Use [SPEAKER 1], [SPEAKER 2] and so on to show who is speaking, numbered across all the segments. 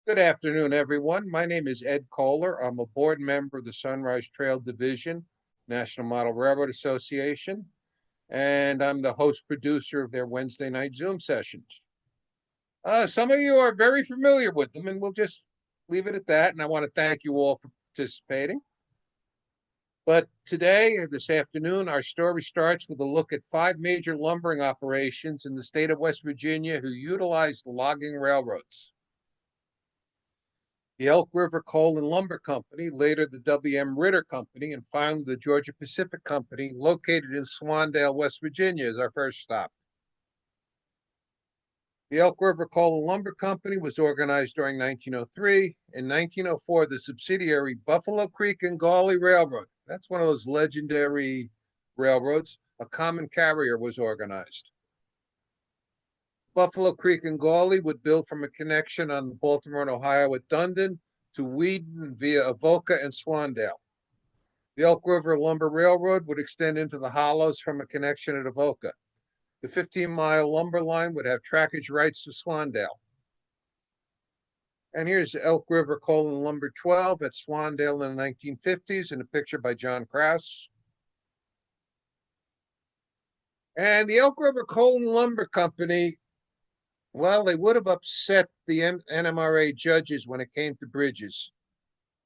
[SPEAKER 1] Good afternoon, everyone. My name is Ed Koehler. I'm a board member of the Sunrise Trail Division, National Model Railroad Association, and I'm the host producer of their Wednesday night Zoom sessions. Some of you are very familiar with them, and we'll just leave it at that. And I want to thank you all for participating. But today, this afternoon, our story starts with a look at five major lumbering operations in the state of West Virginia who utilized logging railroads. The Elk River Coal and Lumber Company, later the W.M. Ritter Company, and finally the Georgia Pacific Company, located in Swandale, West Virginia, is our first stop. The Elk River Coal and Lumber Company was organized during 1903. In 1904, the subsidiary Buffalo Creek and Gauley Railroad, that's one of those legendary railroads, a common carrier was organized. Buffalo Creek and Gauley would build from a connection on the Baltimore and Ohio at Dundon to Wheaton via Avoca and Swandale. The Elk River Lumber Railroad would extend into the hollows from a connection at Avoca. The 15-mile lumber line would have trackage rights to Swandale. And here's Elk River Coal and Lumber 12 at Swandale in the 1950s in a picture by John Krause. And the Elk River Coal and Lumber Company, well, they would have upset the NMRA judges when it came to bridges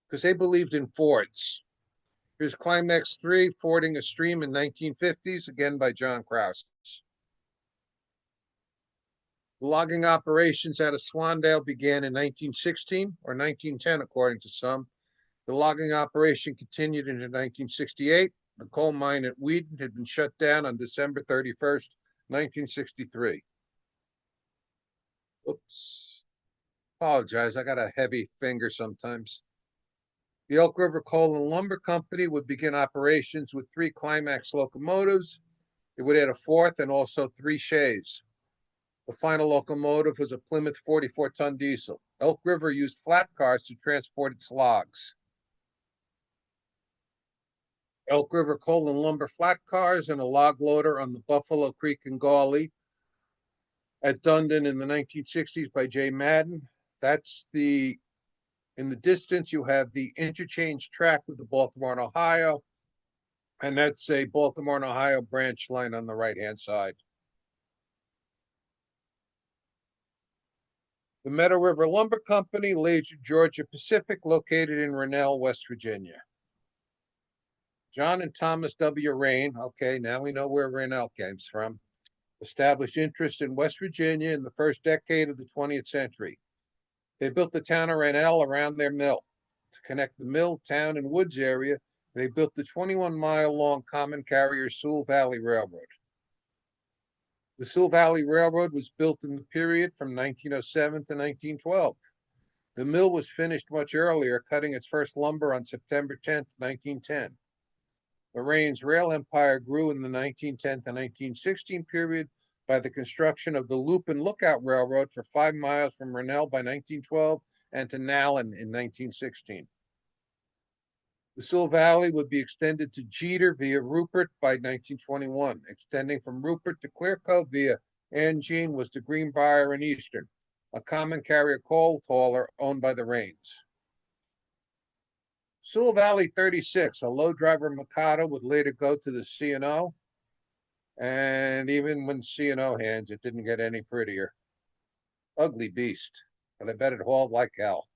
[SPEAKER 1] because they believed in fords. Here's Climax 3, Fording a Stream in 1950s, again by John Krause. The logging operations out of Swandale began in 1916 or 1910, according to some. The logging operation continued into 1968. The coal mine at Wheaton had been shut down on December 31st, 1963. Oops. Apologize, I got a heavy finger sometimes. The Elk River Coal and Lumber Company would begin operations with 3 Climax locomotives. It would add a fourth and also 3 shays. The final locomotive was a Plymouth 44-ton diesel. Elk River used flat cars to transport its logs. Elk River Coal and Lumber flat cars and a log loader on the Buffalo Creek and Gauley at Dundon in the 1960s by J. Madden. In the distance, you have the interchange track with the Baltimore and Ohio, and that's a Baltimore and Ohio branch line on the right-hand side. The Meadow River Lumber Company, later Georgia Pacific, located in Rennell, West Virginia. John and Thomas W. Rain, okay, now we know where Rennell came from, established interest in West Virginia in the first decade of the 20th century. They built the town of Rennell around their mill. To connect the mill, town, and woods area, they built the 21-mile-long common carrier Sewell Valley Railroad. The Sewell Valley Railroad was built in the period from 1907 to 1912. The mill was finished much earlier, cutting its first lumber on September 10, 1910. The Rains rail empire grew in the 1910 to 1916 period by the construction of the Loop and Lookout Railroad for 5 miles from Rennell by 1912 and to Nallen in 1916. The Sewell Valley would be extended to Jeter via Rupert by 1921. Extending from Rupert to Clear Cove via Angene was the Greenbrier and Eastern, a common carrier coal hauler owned by the Rains. Sewell Valley 36, a low driver Mikado, would later go to the C&O. And even when C&O hands, it didn't get any prettier. Ugly beast, but I bet it hauled like hell.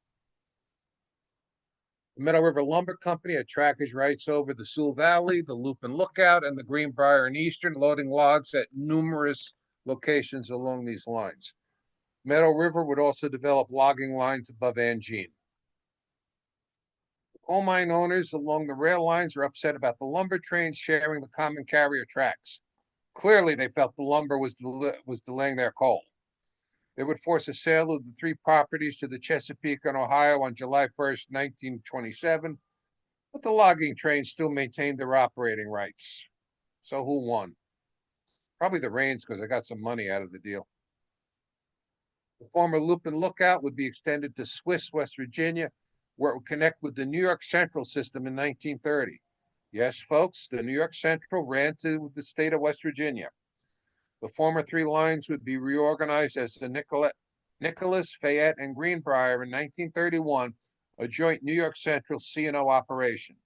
[SPEAKER 1] The Meadow River Lumber Company had trackage rights over the Sewell Valley, the Loop and Lookout, and the Greenbrier and Eastern, loading logs at numerous locations along these lines. Meadow River would also develop logging lines above Angene. Coal mine owners along the rail lines were upset about the lumber trains sharing the common carrier tracks. Clearly, they felt the lumber was delaying their coal. They would force a sale of the 3 properties to the Chesapeake and Ohio on July 1st, 1927, but the logging trains still maintained their operating rights. So who won? Probably the Rains, because they got some money out of the deal. The former Loop and Lookout would be extended to Swiss, West Virginia, where it would connect with the New York Central system in 1930. Yes, folks, the New York Central ran to the state of West Virginia. The former 3 lines would be reorganized as the Nicollet Nicholas, Fayette, and Greenbrier in 1931, a joint New York Central C&O operation.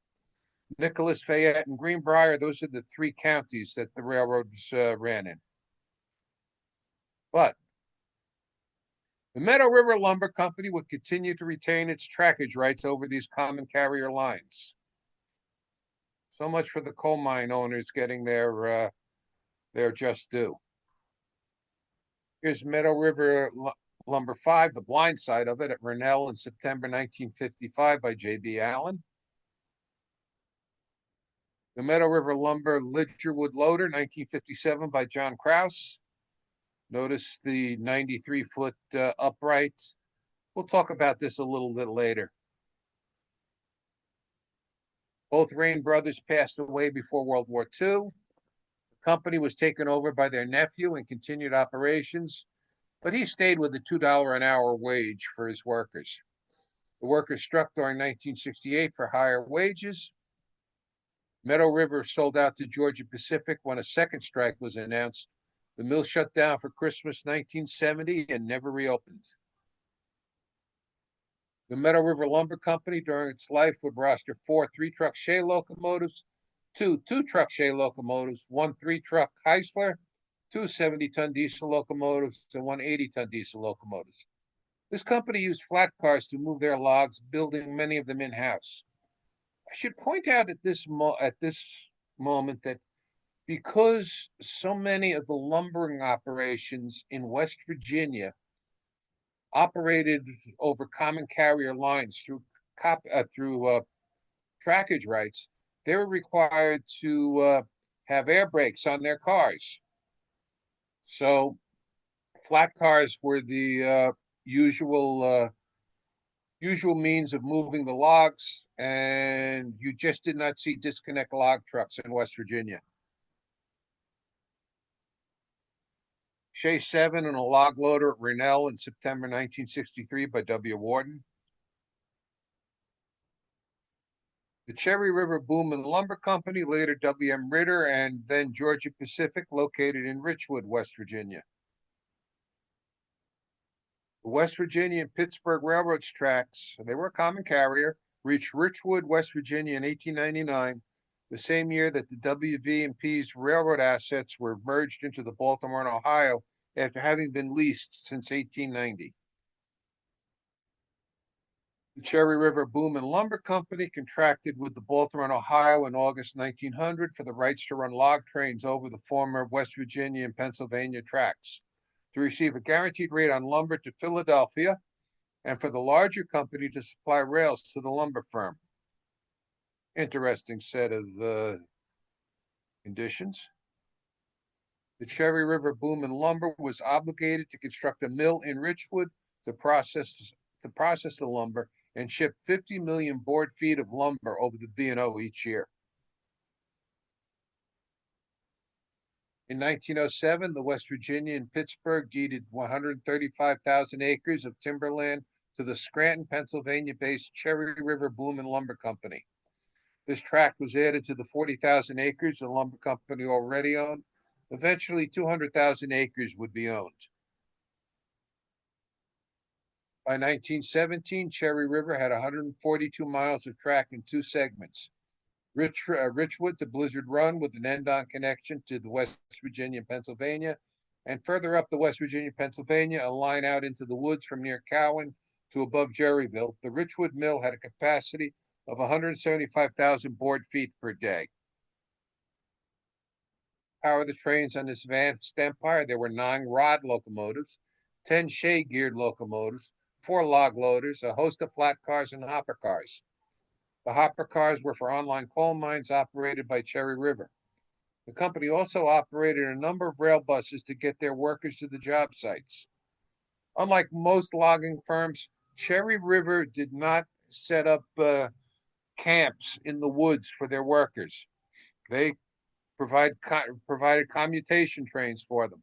[SPEAKER 1] Nicholas, Fayette, and Greenbrier, those are the three counties that the railroads ran in. But the Meadow River Lumber Company would continue to retain its trackage rights over these common carrier lines. So much for the coal mine owners getting their just due. Here's Meadow River Lumber 5, the blind side of it at Rennell in September 1955 by J.B. Allen. The Meadow River Lumber Lidgerwood Loader, 1957 by John Krause. Notice the 93-foot upright. We'll talk about this a little bit later. Both Rain brothers passed away before World War II. The company was taken over by their nephew and continued operations, but he stayed with a $2 an hour wage for his workers. The workers struck during 1968 for higher wages. Meadow River sold out to Georgia Pacific when a second strike was announced. The mill shut down for Christmas 1970 and never reopened. The Meadow River Lumber Company during its life would roster 4 3-truck Shay locomotives, 2 2-truck Shay locomotives, 1 3-truck Heisler, 2 70-ton diesel locomotives, and 1 80-ton diesel locomotives. This company used flat cars to move their logs, building many of them in-house. I should point out at this moment that because so many of the lumbering operations in West Virginia operated over common carrier lines through trackage rights, they were required to have air brakes on their cars. So flat cars were the usual means of moving the logs, and you just did not see disconnect log trucks in West Virginia. Shay 7 and a log loader at Rennell in September 1963 by W. Warden. The Cherry River Boom and Lumber Company, later W.M. Ritter, and then Georgia Pacific, located in Richwood, West Virginia. The West Virginia and Pittsburgh Railroad's tracks, they were a common carrier, reached Richwood, West Virginia in 1899, the same year that the WV&P's railroad assets were merged into the Baltimore and Ohio after having been leased since 1890. The Cherry River Boom and Lumber Company contracted with the Baltimore and Ohio in August 1900 for the rights to run log trains over the former West Virginia and Pennsylvania tracks, to receive a guaranteed rate on lumber to Philadelphia, and for the larger company to supply rails to the lumber firm. Interesting set of conditions. The Cherry River Boom and Lumber was obligated to construct a mill in Richwood to process the lumber and ship 50 million board feet of lumber over the B&O each year. In 1907, the West Virginia and Pittsburgh deeded 135,000 acres of timberland to the Scranton, Pennsylvania-based Cherry River Boom and Lumber Company. This tract was added to the 40,000 acres the lumber company already owned. Eventually, 200,000 acres would be owned. By 1917, Cherry River had 142 miles of track in 2 segments. Richwood to Blizzard Run with an end-on connection to the West Virginia and Pennsylvania, and further up the West Virginia, Pennsylvania, a line out into the woods from near Cowan to above Jerryville. The Richwood Mill had a capacity of 175,000 board feet per day. Power the trains on this vast empire, there were 9 rod locomotives, 10 Shay geared locomotives, 4 log loaders, a host of flat cars and hopper cars. The hopper cars were for online coal mines operated by Cherry River. The company also operated a number of rail buses to get their workers to the job sites. Unlike most logging firms, Cherry River did not set up camps in the woods for their workers. They provided commutation trains for them.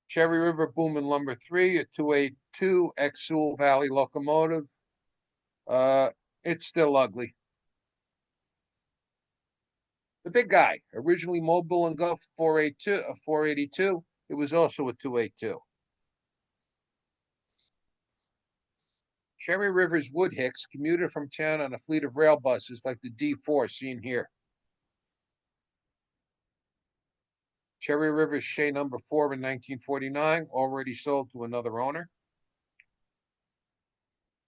[SPEAKER 1] Cherry River Boom and Lumber 3, a 282 ex-Sewell Valley locomotive. It's still ugly. The big guy, originally Mobile and Gulf 482, it was also a 282. Cherry River's Woodhicks commuted from town on a fleet of rail buses like the D4 seen here. Cherry River's Shea number 4 in 1949, already sold to another owner.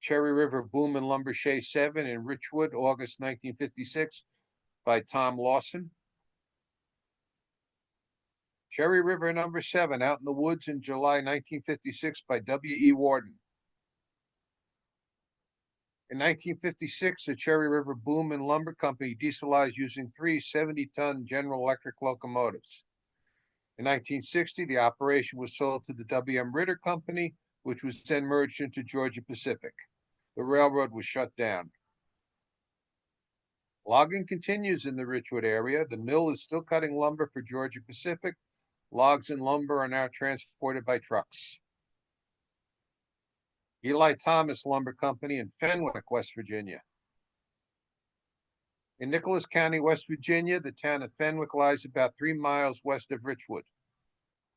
[SPEAKER 1] Cherry River Boom and Lumber Shea 7 in Richwood, August 1956, by Tom Lawson. Cherry River number 7 out in the woods in July 1956 by W.E. Warden. In 1956, the Cherry River Boom and Lumber Company dieselized using 3 70-ton General Electric locomotives. In 1960, the operation was sold to the W.M. Ritter Company, which was then merged into Georgia Pacific. The railroad was shut down. Logging continues in the Richwood area. The mill is still cutting lumber for Georgia Pacific. Logs and lumber are now transported by trucks. Eli Thomas Lumber Company in Fenwick, West Virginia. In Nicholas County, West Virginia, the town of Fenwick lies about 3 miles west of Richwood.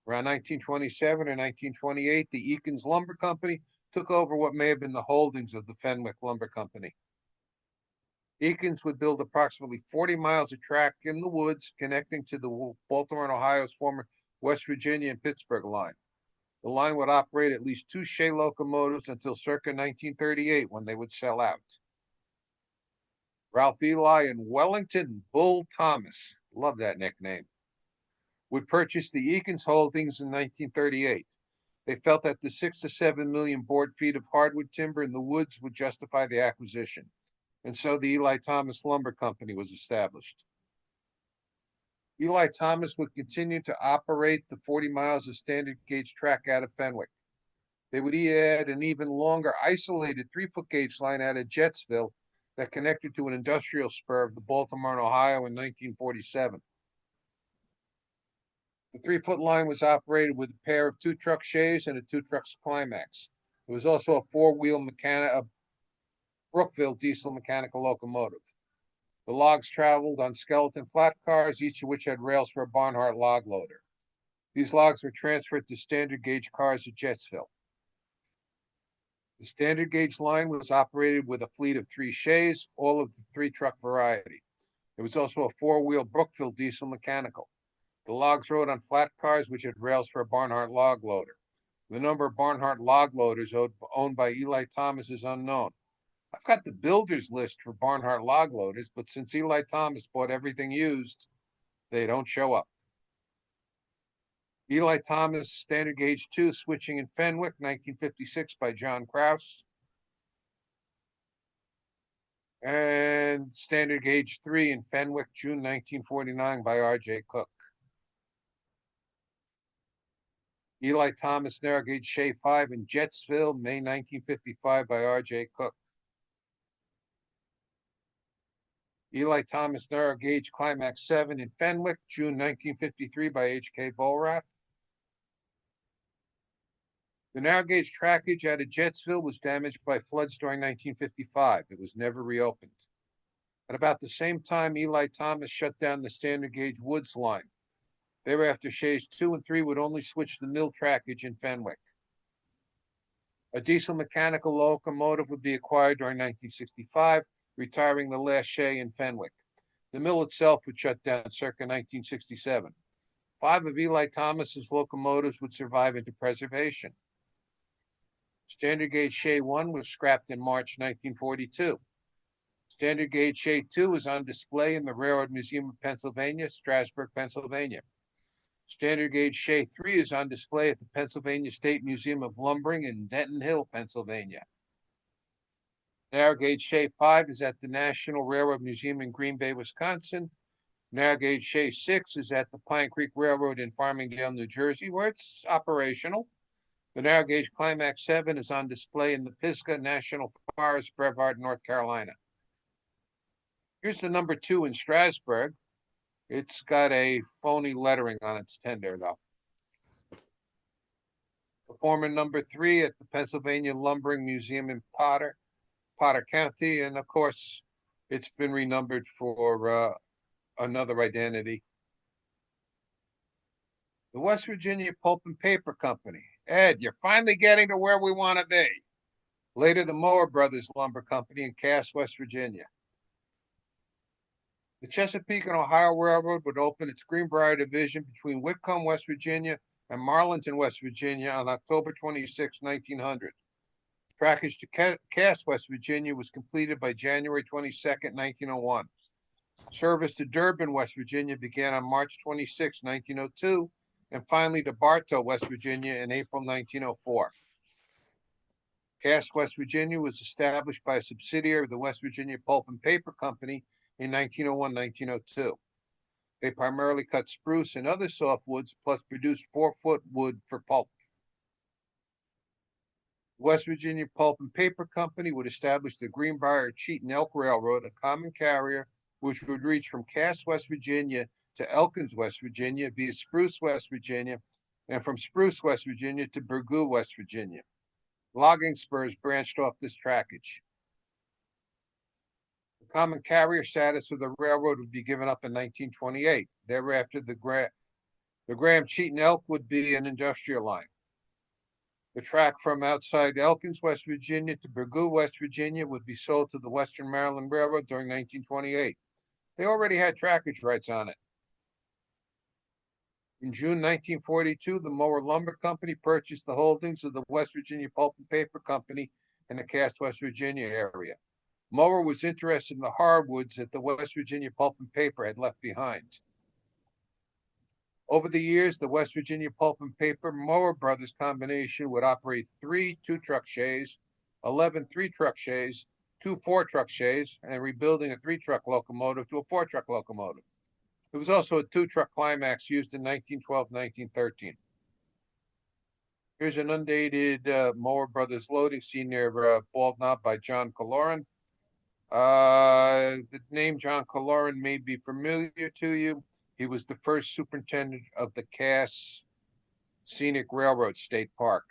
[SPEAKER 1] Around 1927 or 1928, the Eakins Lumber Company took over what may have been the holdings of the Fenwick Lumber Company. Eakins would build approximately 40 miles of track in the woods connecting to the Baltimore and Ohio's former West Virginia and Pittsburgh line. The line would operate at least 2 Shea locomotives until circa 1938 when they would sell out. Ralph Eli and Wellington Bull Thomas, love that nickname, would purchase the Eakins holdings in 1938. They felt that the 6 to 7 million board feet of hardwood timber in the woods would justify the acquisition. And so the Eli Thomas Lumber Company was established. Eli Thomas would continue to operate the 40 miles of standard gauge track out of Fenwick. They would add an even longer isolated 3-foot gauge line out of Jetsville that connected to an industrial spur of the Baltimore and Ohio in 1947. The 3-foot line was operated with a pair of 2-truck Shays and a 2-truck Climax. There was also a 4-wheel Brookville diesel mechanical locomotive. The logs traveled on skeleton flat cars, each of which had rails for a Barnhart log loader. These logs were transferred to standard gauge cars at Jetsville. The standard gauge line was operated with a fleet of 3 Shays, all of the 3-truck variety. There was also a 4-wheel Brookville diesel mechanical. The logs rode on flat cars, which had rails for a Barnhart log loader. The number of Barnhart log loaders owned by Eli Thomas is unknown. I've got the builder's list for Barnhart log loaders, but since Eli Thomas bought everything used, they don't show up. Eli Thomas Standard Gauge 2 switching in Fenwick, 1956 by John Krause. And Standard Gauge 3 in Fenwick, June 1949 by R.J. Cook. Eli Thomas Narrow Gauge Shea 5 in Jetsville, May 1955 by R.J. Cook. Eli Thomas Narrow Gauge Climax 7 in Fenwick, June 1953 by H.K. Bollrath. The narrow gauge trackage out of Jetsville was damaged by floods during 1955. It was never reopened. At about the same time, Eli Thomas shut down the standard gauge Woods line. Thereafter, Shays 2 and 3 would only switch the mill trackage in Fenwick. A diesel mechanical locomotive would be acquired during 1965, retiring the last Shea in Fenwick. The mill itself would shut down circa 1967. 5 of Eli Thomas's locomotives would survive into preservation. Standard gauge Shea 1 was scrapped in March 1942. Standard gauge Shea 2 is on display in the Railroad Museum of Pennsylvania, Strasburg, Pennsylvania. Standard gauge Shea 3 is on display at the Pennsylvania State Museum of Lumbering in Denton Hill, Pennsylvania. Narrow gauge Shea 5 is at the National Railroad Museum in Green Bay, Wisconsin. Narrow gauge Shea 6 is at the Pine Creek Railroad in Farmingdale, New Jersey, where it's operational. The narrow gauge Climax 7 is on display in the Pisgah National Forest, Brevard, North Carolina. Here's the number 2 in Strasburg. It's got a phony lettering on its tender, though. Performer number 3 at the Pennsylvania Lumbering Museum in Potter County, and of course, it's been renumbered for another identity. The West Virginia Pulp and Paper Company. Ed, you're finally getting to where we want to be. Later, the Mower Brothers Lumber Company in Cass, West Virginia. The Chesapeake and Ohio Railroad would open its Greenbrier division between Whitcomb, West Virginia, and Marlinton, West Virginia on October 26, 1900. Trackage to Cass, West Virginia was completed by January 22, 1901. Service to Durban, West Virginia began on March 26, 1902, and finally to Bartow, West Virginia in April 1904. Cass, West Virginia was established by a subsidiary of the West Virginia Pulp and Paper Company in 1901-1902. They primarily cut spruce and other softwoods, plus produced 4-foot wood for pulp. The West Virginia Pulp and Paper Company would establish the Greenbrier Cheaton Elk Railroad, a common carrier which would reach from Cass, West Virginia to Elkins, West Virginia via Spruce, West Virginia, and from Spruce, West Virginia to Burgoo, West Virginia. Logging spurs branched off this trackage. The common carrier status of the railroad would be given up in 1928. Thereafter, the Graham-Cheaton Elk would be an industrial line. The track from outside Elkins, West Virginia to Burgoo, West Virginia would be sold to the Western Maryland Railroad during 1928. They already had trackage rights on it. In June 1942, the Mower Lumber Company purchased the holdings of the West Virginia Pulp and Paper Company in the Cass, West Virginia area. Mower was interested in the hardwoods that the West Virginia Pulp and Paper had left behind. Over the years, the West Virginia Pulp and Paper Mower Brothers combination would operate 3 2-truck shays, 11 3-truck shays, 2 4-truck shays, and rebuilding a 3-truck locomotive to a 4-truck locomotive. There was also a 2-truck climax used in 1912-1913. Here's an undated Mower Brothers loading scene near Bald Knob by John Koehler. The name John Koehler may be familiar to you. He was the first superintendent of the Cass Scenic Railroad State Park.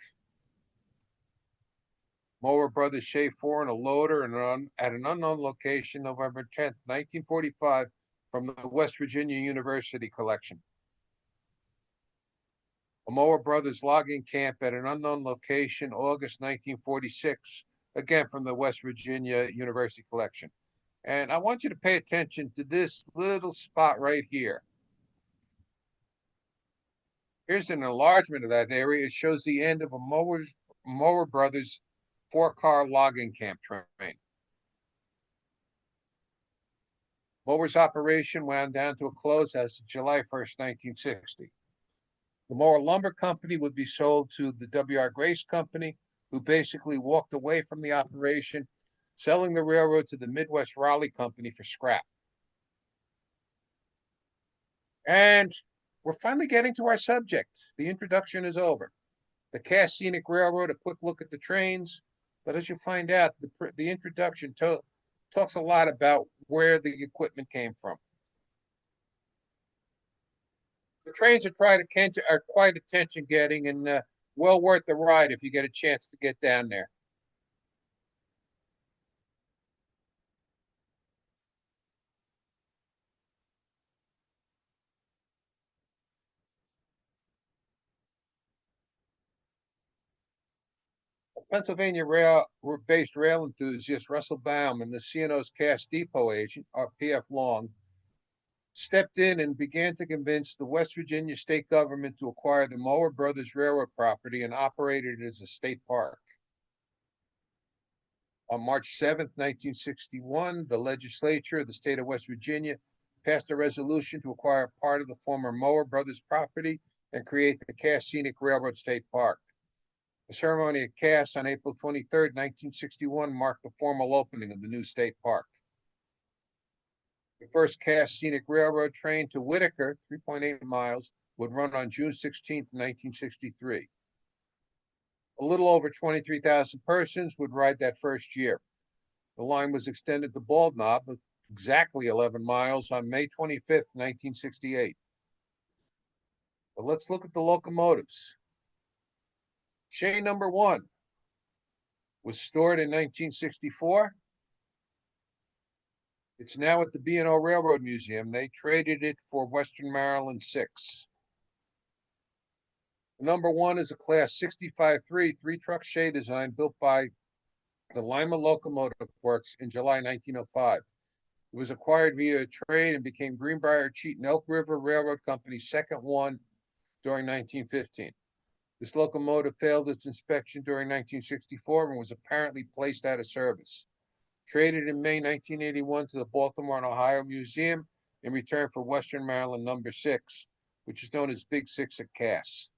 [SPEAKER 1] Mower Brothers Shay 4 and a loader at an unknown location, November 10th, 1945, from the West Virginia University collection. A Mower Brothers logging camp at an unknown location, August 1946, again from the West Virginia University collection. And I want you to pay attention to this little spot right here. Here's an enlargement of that area. It shows the end of a Mower Brothers 4-car logging camp train. Mower's operation wound down to a close as of July 1st, 1960. The Mower Lumber Company would be sold to the W.R. Grace Company, who basically walked away from the operation, selling the railroad to the Midwest Raleigh Company for scrap. And we're finally getting to our subject. The introduction is over. The Cass Scenic Railroad, a quick look at the trains. But as you find out, the introduction talks a lot about where the equipment came from. The trains are quite attention-getting and well worth the ride if you get a chance to get down there. Pennsylvania-based rail enthusiast Russell Baum and the C&O's Cass Depot agent, P.F. Long, stepped in and began to convince the West Virginia state government to acquire the Mower Brothers Railroad property and operate it as a state park. On March 7th, 1961, the legislature of the state of West Virginia passed a resolution to acquire part of the former Mower Brothers property and create the Cass Scenic Railroad State Park. The ceremony at Cass on April 23, 1961 marked the formal opening of the new state park. The first Cass Scenic Railroad train to Whitaker, 3.8 miles, would run on June 16, 1963. A little over 23,000 persons would ride that first year. The line was extended to Bald Knob, exactly 11 miles, on May 25, 1968. But let's look at the locomotives. Shay number 1 was stored in 1964. It's now at the B&O Railroad Museum. They traded it for Western Maryland 6. Number 1 is a class 65-3 3-truck shay design built by the Lima Locomotive Works in July 1905. It was acquired via a trade and became Greenbrier Cheaton Elk River Railroad Company's second one during 1915. This locomotive failed its inspection during 1964 and was apparently placed out of service. Traded in May 1981 to the Baltimore and Ohio Museum in return for Western Maryland number 6, which is known as Big Six at Cass.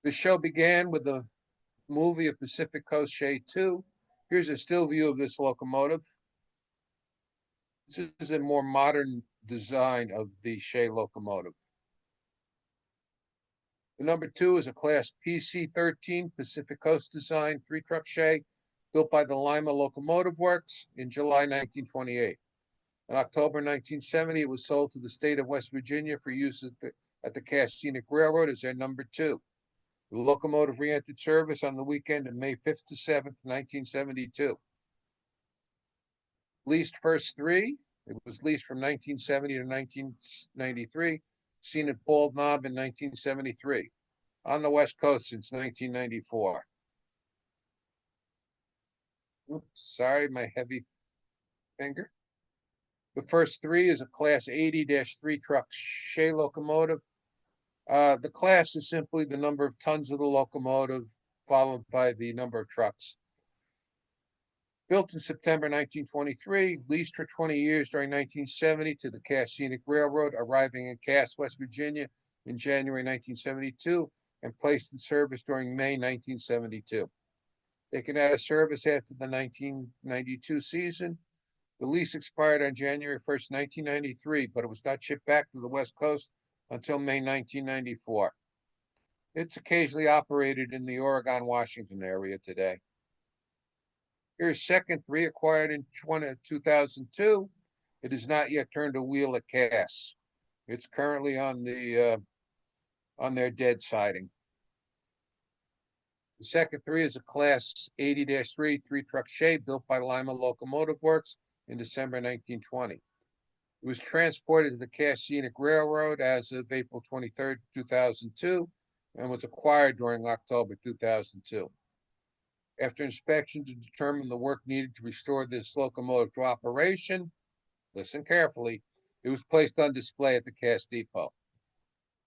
[SPEAKER 1] The show began with the movie of Pacific Coast Shay 2. Here's a still view of this locomotive. This is a more modern design of the Shay locomotive. The number 2 is a Class PC-13 Pacific Coast design 3-truck Shay built by the Lima Locomotive Works in July 1928. In October 1970, it was sold to the state of West Virginia for use at the Cass Scenic Railroad as their number 2. The locomotive re-entered service on the weekend of May 5th to 7th, 1972. Leased first 3, it was leased from 1970 to 1993, seen at Bald Knob in 1973. On the West Coast since 1994. Oops, sorry, my heavy finger. The first 3 is a Class 80-3 truck Shay locomotive. The class is simply the number of tons of the locomotive, followed by the number of trucks. Built in September 1923, leased for 20 years during 1970 to the Cass Scenic Railroad, arriving in Cass, West Virginia in January 1972, and placed in service during May 1972. Taken out of service after the 1992 season. The lease expired on January 1st, 1993, but it was not shipped back to the West Coast until May 1994. It's occasionally operated in the Oregon, Washington area today. Here's second 3 acquired in 2002. It has not yet turned a wheel at Cass. It's currently on their dead siding. The second 3 is a Class 80-3 3-truck Shay built by Lima Locomotive Works in December 1920. It was transported to the Cass Scenic Railroad as of April 23rd, 2002, and was acquired during October 2002. After inspection to determine the work needed to restore this locomotive to operation, listen carefully, it was placed on display at the Cass Depot.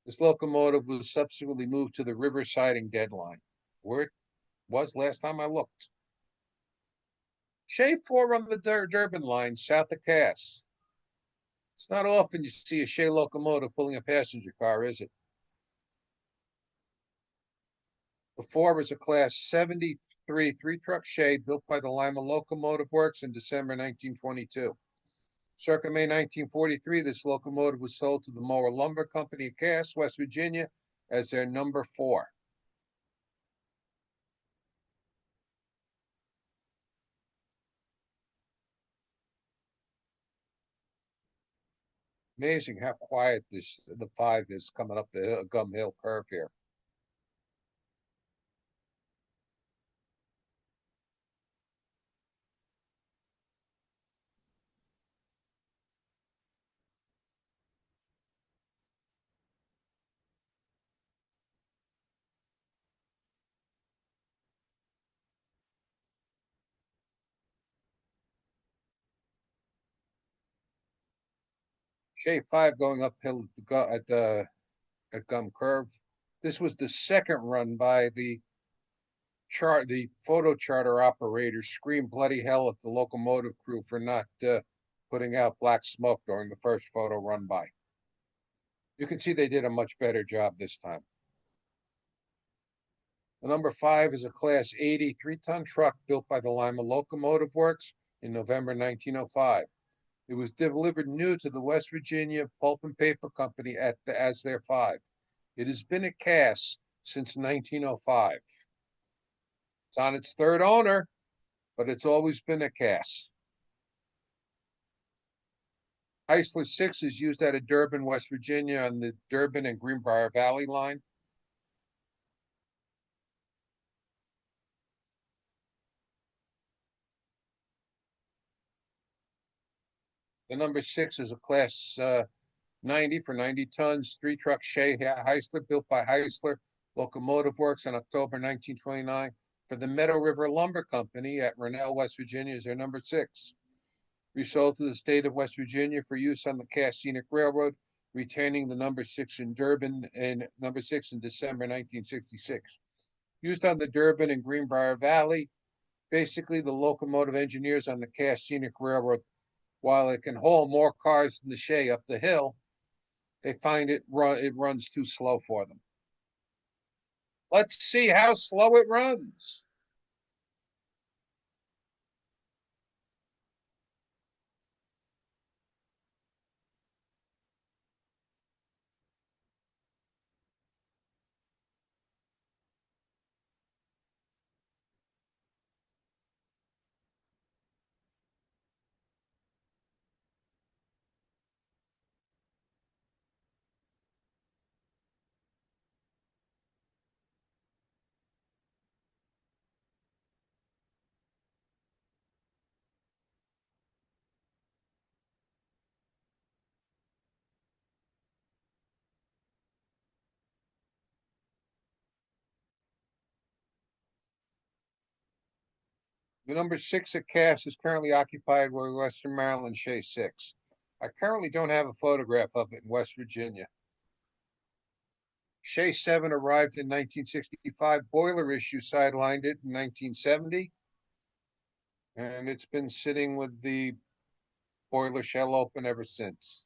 [SPEAKER 1] This locomotive was subsequently moved to the river siding deadline, where it was last time I looked. Shay 4 on the Durban line, south of Cass. It's not often you see a Shay locomotive pulling a passenger car, is it? The 4 is a Class 73 3-truck Shay built by the Lima Locomotive Works in December 1922. Circa May 1943, this locomotive was sold to the Mower Lumber Company of Cass, West Virginia, as their number 4. Amazing how quiet the 5 is coming up the Gum Hill curve here. Shay 5 going uphill at Gum Curve. This was the second run by the photo charter operator screamed bloody hell at the locomotive crew for not putting out black smoke during the first photo run by. You can see they did a much better job this time. The number 5 is a Class 80 3-ton truck built by the Lima Locomotive Works in November 1905. It was delivered new to the West Virginia Pulp and Paper Company as their 5. It has been at Cass since 1905. It's on its 3rd owner, but it's always been a Cass. Heisler 6 is used out of Durban, West Virginia on the Durban and Greenbrier Valley line. The number 6 is a Class 90 for 90 tons, 3-truck Shay Heisler built by Heisler Locomotive Works in October 1929 for the Meadow River Lumber Company at Rennell, West Virginia is their number 6. Resold to the state of West Virginia for use on the Cass Scenic Railroad, retaining the number 6 in Durban and number 6 in December 1966. Used on the Durban and Greenbrier Valley, basically the locomotive engineers on the Cass Scenic Railroad, while it can haul more cars than the Shay up the hill, they find it runs too slow for them. Let's see how slow it runs. The number 6 at Cass is currently occupied by Western Maryland Shay 6. I currently don't have a photograph of it in West Virginia. Shay 7 arrived in 1965. Boiler issue sidelined it in 1970. And it's been sitting with the boiler shell open ever since.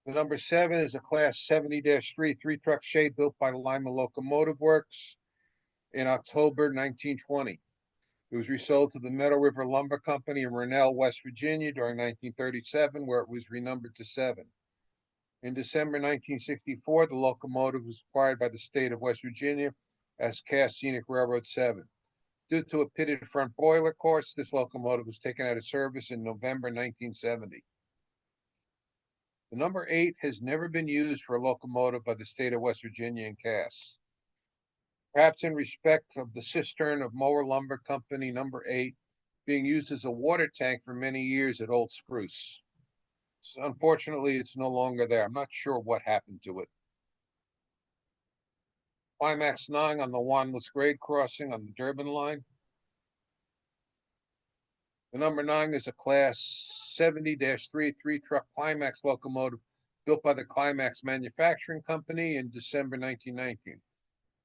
[SPEAKER 1] The number 7 is a Class 70-3 three-truck Shay built by Lima Locomotive Works in October 1920. It was resold to the Meadow River Lumber Company in Rennell, West Virginia during 1937, where it was renumbered to 7. In December 1964, the locomotive was acquired by the state of West Virginia as Cass Scenic Railroad 7. Due to a pitted front boiler course, this locomotive was taken out of service in November 1970. The number 8 has never been used for a locomotive by the state of West Virginia and Cass. Perhaps in respect of the cistern of Mower Lumber Company number 8 being used as a water tank for many years at Old Spruce. Unfortunately, it's no longer there. I'm not sure what happened to it. Climax 9 on the Wanless grade crossing on the Durban line. The number 9 is a Class 70-3 three-truck Climax locomotive built by the Climax Manufacturing Company in December 1919.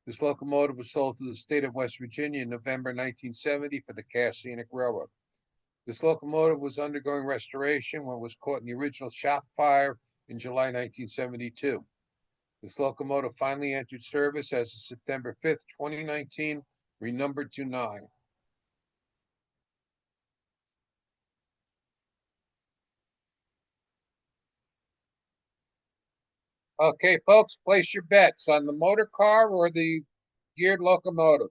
[SPEAKER 1] This locomotive was sold to the state of West Virginia in November 1970 for the Cass Scenic Railroad. This locomotive was undergoing restoration when it was caught in the original shop fire in July 1972. This locomotive finally entered service as of September 5th, 2019, renumbered to 9. Okay, folks, place your bets on the motor car or the geared locomotive.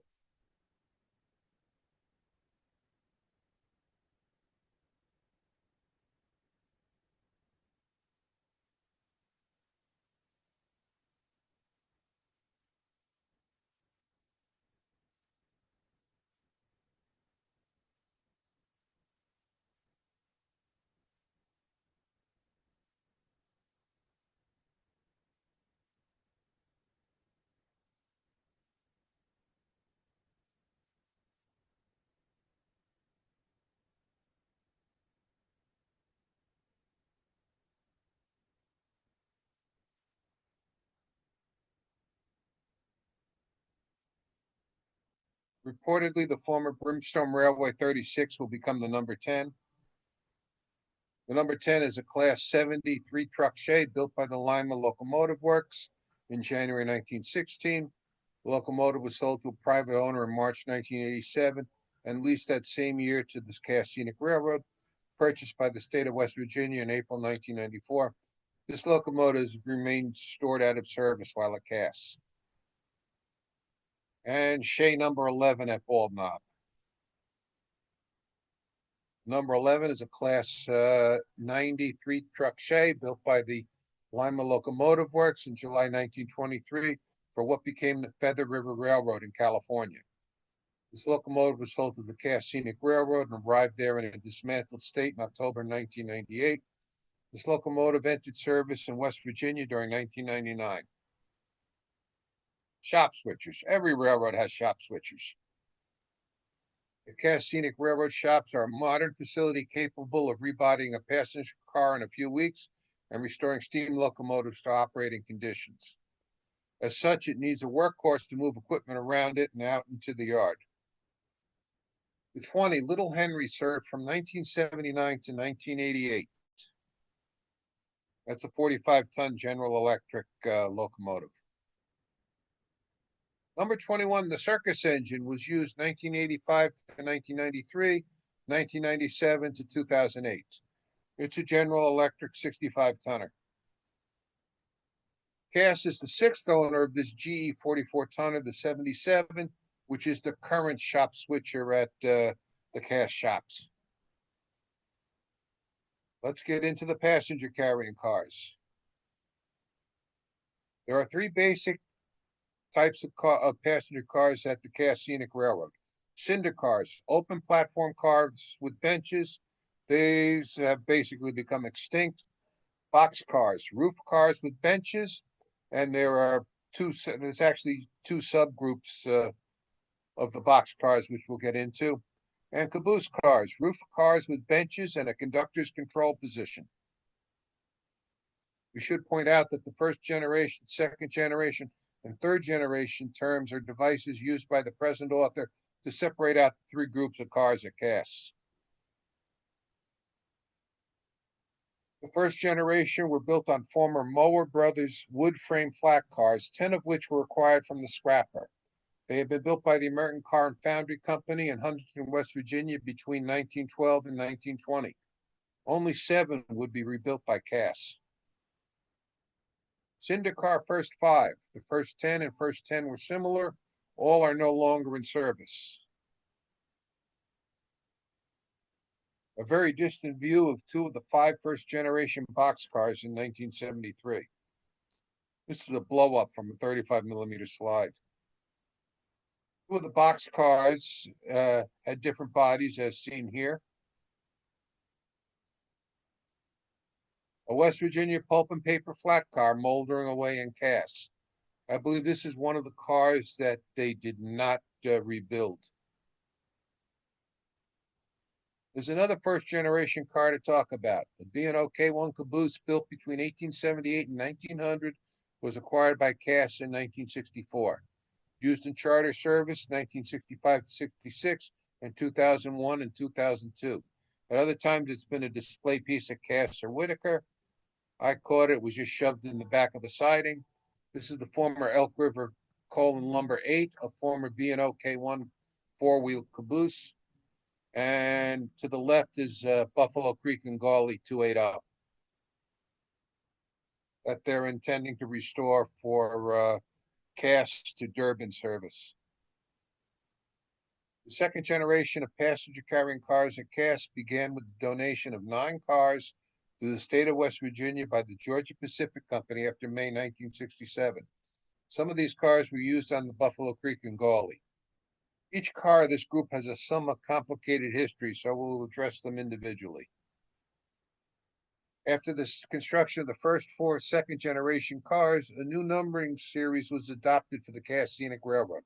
[SPEAKER 1] Reportedly, the former Brimstone Railway 36 will become the number 10. The number 10 is a Class 70 three-truck Shay built by the Lima Locomotive Works in January 1916. The locomotive was sold to a private owner in March 1987 and leased that same year to the Cass Scenic Railroad, purchased by the state of West Virginia in April 1994. This locomotive has remained stored out of service while at Cass. And Shay number 11 at Bald Knob. Number 11 is a Class 93 truck Shay built by the Lima Locomotive Works in July 1923 for what became the Feather River Railroad in California. This locomotive was sold to the Cass Scenic Railroad and arrived there in a dismantled state in October 1998. This locomotive entered service in West Virginia during 1999. Shop switchers. Every railroad has shop switchers. The Cass Scenic Railroad shops are a modern facility capable of rebodying a passenger car in a few weeks and restoring steam locomotives to operating conditions. As such, it needs a workhorse to move equipment around it and out into the yard. The 20 Little Henry served from 1979 to 1988. That's a 45-ton General Electric locomotive. Number 21, the Circus engine was used 1985 to 1993, 1997 to 2008. It's a General Electric 65-tonner. Cass is the sixth owner of this GE 44-tonner, the 77, which is the current shop switcher at the Cass shops. Let's get into the passenger carrying cars. There are three basic types of passenger cars at the Cass Scenic Railroad. Cinder cars, open platform cars with benches. These have basically become extinct. Box cars, roof cars with benches, and there's actually two subgroups of the box cars, which we'll get into. And caboose cars, roof cars with benches and a conductor's control position. We should point out that the first generation, second generation, and third generation terms are devices used by the present author to separate out the three groups of cars at Cass. The first generation were built on former Mower Brothers wood frame flat cars, 10 of which were acquired from the scrapper. They had been built by the American Car and Foundry Company in Huntington, West Virginia between 1912 and 1920. Only 7 would be rebuilt by Cass. Cinder car first 5. The first 10 and first 10 were similar. All are no longer in service. A very distant view of 2 of the 5 first-generation boxcars in 1973. This is a blow-up from a 35mm slide. 2 of the boxcars had different bodies, as seen here. A West Virginia pulp and paper flat car moldering away in Cass. I believe this is one of the cars that they did not rebuild. There's another first-generation car to talk about. The B&O K1 caboose built between 1878 and 1900 was acquired by Cass in 1964. Used in charter service 1965 to 66 and 2001 and 2002. At other times, it's been a display piece at Cass or Whitaker. I caught it. It was just shoved in the back of a siding. This is the former Elk River Coal and Lumber 8, a former B&O K1 four-wheel caboose. And to the left is Buffalo Creek and Gawley 280 that they're intending to restore for Cass to Durban service. The second generation of passenger carrying cars at Cass began with the donation of 9 cars to the state of West Virginia by the Georgia Pacific Company after May 1967. Some of these cars were used on the Buffalo Creek and Gawley. Each car of this group has a somewhat complicated history, so we'll address them individually. After the construction of the first 4 second-generation cars, a new numbering series was adopted for the Cass Scenic Railroad.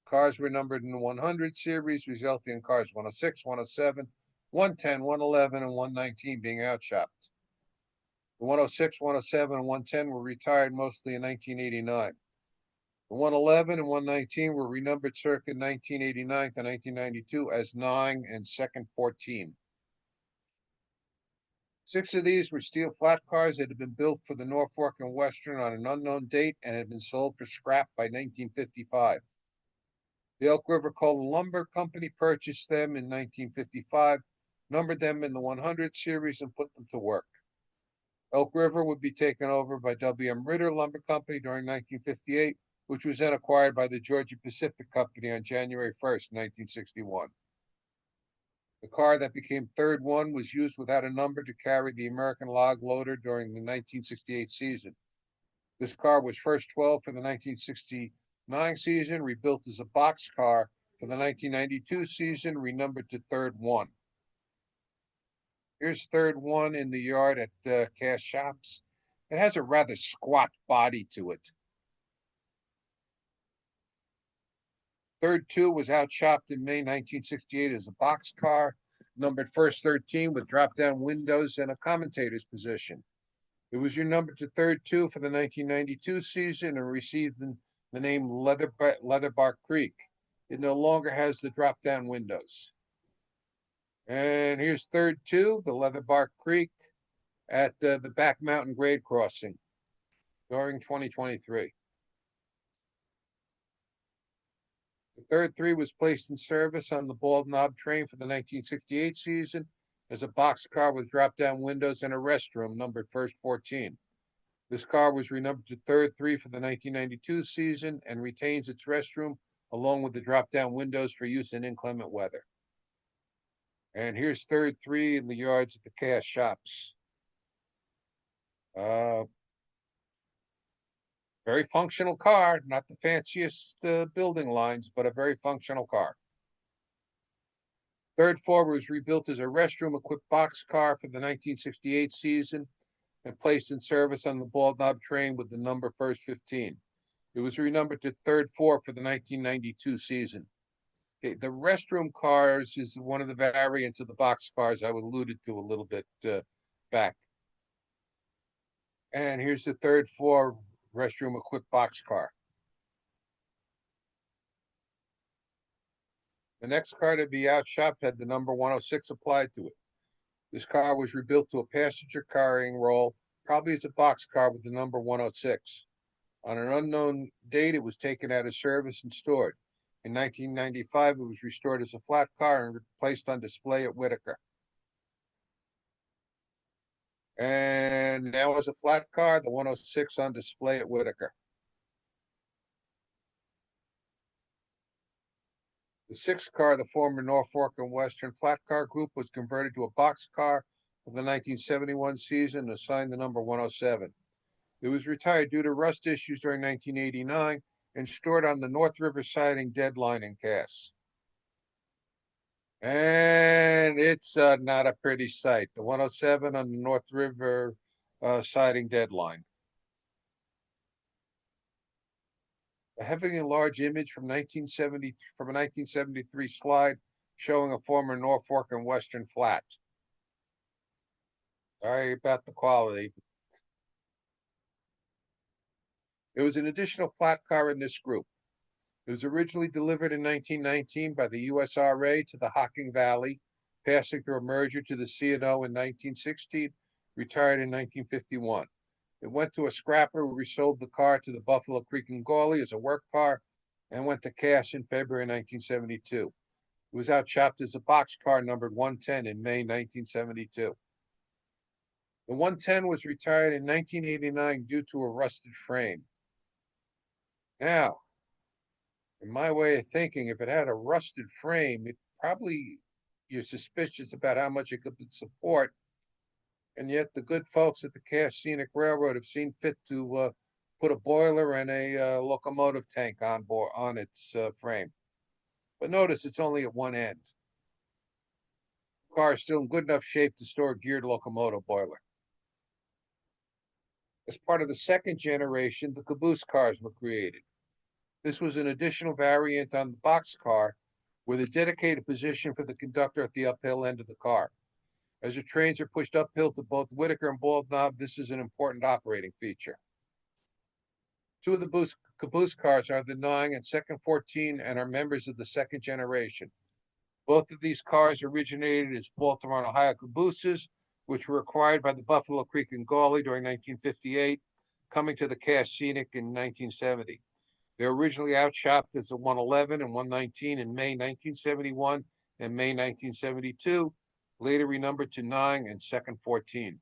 [SPEAKER 1] Cars were numbered in the 100 series, resulting in cars 106, 107, 110, 111, and 119 being outshopped. The 106, 107, and 110 were retired mostly in 1989. The 111 and 119 were renumbered circa 1989 to 1992 as 9 and second 14. 6 of these were steel flat cars that had been built for the Norfolk and Western on an unknown date and had been sold for scrap by 1955. The Elk River Coal and Lumber Company purchased them in 1955, numbered them in the 100 series, and put them to work. Elk River would be taken over by W.M. Ritter Lumber Company during 1958, which was then acquired by the Georgia Pacific Company on January 1st, 1961. The car that became third one was used without a number to carry the American log loader during the 1968 season. This car was first 12 for the 1969 season, rebuilt as a box car for the 1992 season, renumbered to third one. Here's third one in the yard at Cass Shops. It has a rather squat body to it. Third 2 was outshopped in May 1968 as a boxcar, numbered first 13 with drop-down windows and a commentator's position. It was renumbered to third 2 for the 1992 season and received the name Leatherbark Creek. It no longer has the drop-down windows. And here's third 2, the Leatherbark Creek at the Back Mountain grade crossing during 2023. The third 3 was placed in service on the Bald Knob train for the 1968 season as a boxcar with drop-down windows and a restroom, numbered first 14. This car was renumbered to third 3 for the 1992 season and retains its restroom along with the drop-down windows for use in inclement weather. And here's third 3 in the yards at the cast shops. Very functional car, not the fanciest building lines, but a very functional car. Third 4 was rebuilt as a restroom-equipped boxcar for the 1968 season and placed in service on the Bald Knob train with the number first 15. It was renumbered to third 4 for the 1992 season. Okay, the restroom cars is one of the variants of the box cars I alluded to a little bit back. And here's the third 4 restroom equipped boxcar. The next car to be outshopped had the number 106 applied to it. This car was rebuilt to a passenger carrying role, probably as a boxcar with the number 106. On an unknown date, it was taken out of service and stored. In 1995, it was restored as a flat car and placed on display at Whitaker. And now as a flat car, the 106 on display at Whitaker. The sixth car, the former Norfolk and Western flat car group, was converted to a box car for the 1971 season and assigned the number 107. It was retired due to rust issues during 1989 and stored on the North River siding deadline in Cass. And it's not a pretty sight. The 107 on the North River siding deadline. A heavy and large image from a 1973 slide showing a former Norfolk and Western flat. Sorry about the quality. It was an additional flat car in this group. It was originally delivered in 1919 by the USRA to the Hocking Valley, passing through a merger to the C&O in 1916, retired in 1951. It went to a scrapper who resold the car to the Buffalo Creek and Gawley as a work car and went to Cass in February 1972. It was outshopped as a boxcar numbered 110 in May 1972. The 110 was retired in 1989 due to a rusted frame. Now, in my way of thinking, if it had a rusted frame, it probably, you're suspicious about how much it could support. And yet the good folks at the Cass Scenic Railroad have seen fit to put a boiler and a locomotive tank on board on its frame. But notice it's only at one end. The car is still in good enough shape to store a geared locomotive boiler. As part of the second generation, the caboose cars were created. This was an additional variant on the boxcar with a dedicated position for the conductor at the uphill end of the car. As the trains are pushed uphill to both Whitaker and Bald Knob, this is an important operating feature. Two of the caboose cars are the 9 and second 14 and are members of the second generation. Both of these cars originated as Baltimore and Ohio cabooses, which were acquired by the Buffalo Creek and Gawley during 1958, coming to the Cass Scenic in 1970. They were originally outshopped as the 111 and 119 in May 1971 and May 1972, later renumbered to 9 and second 14.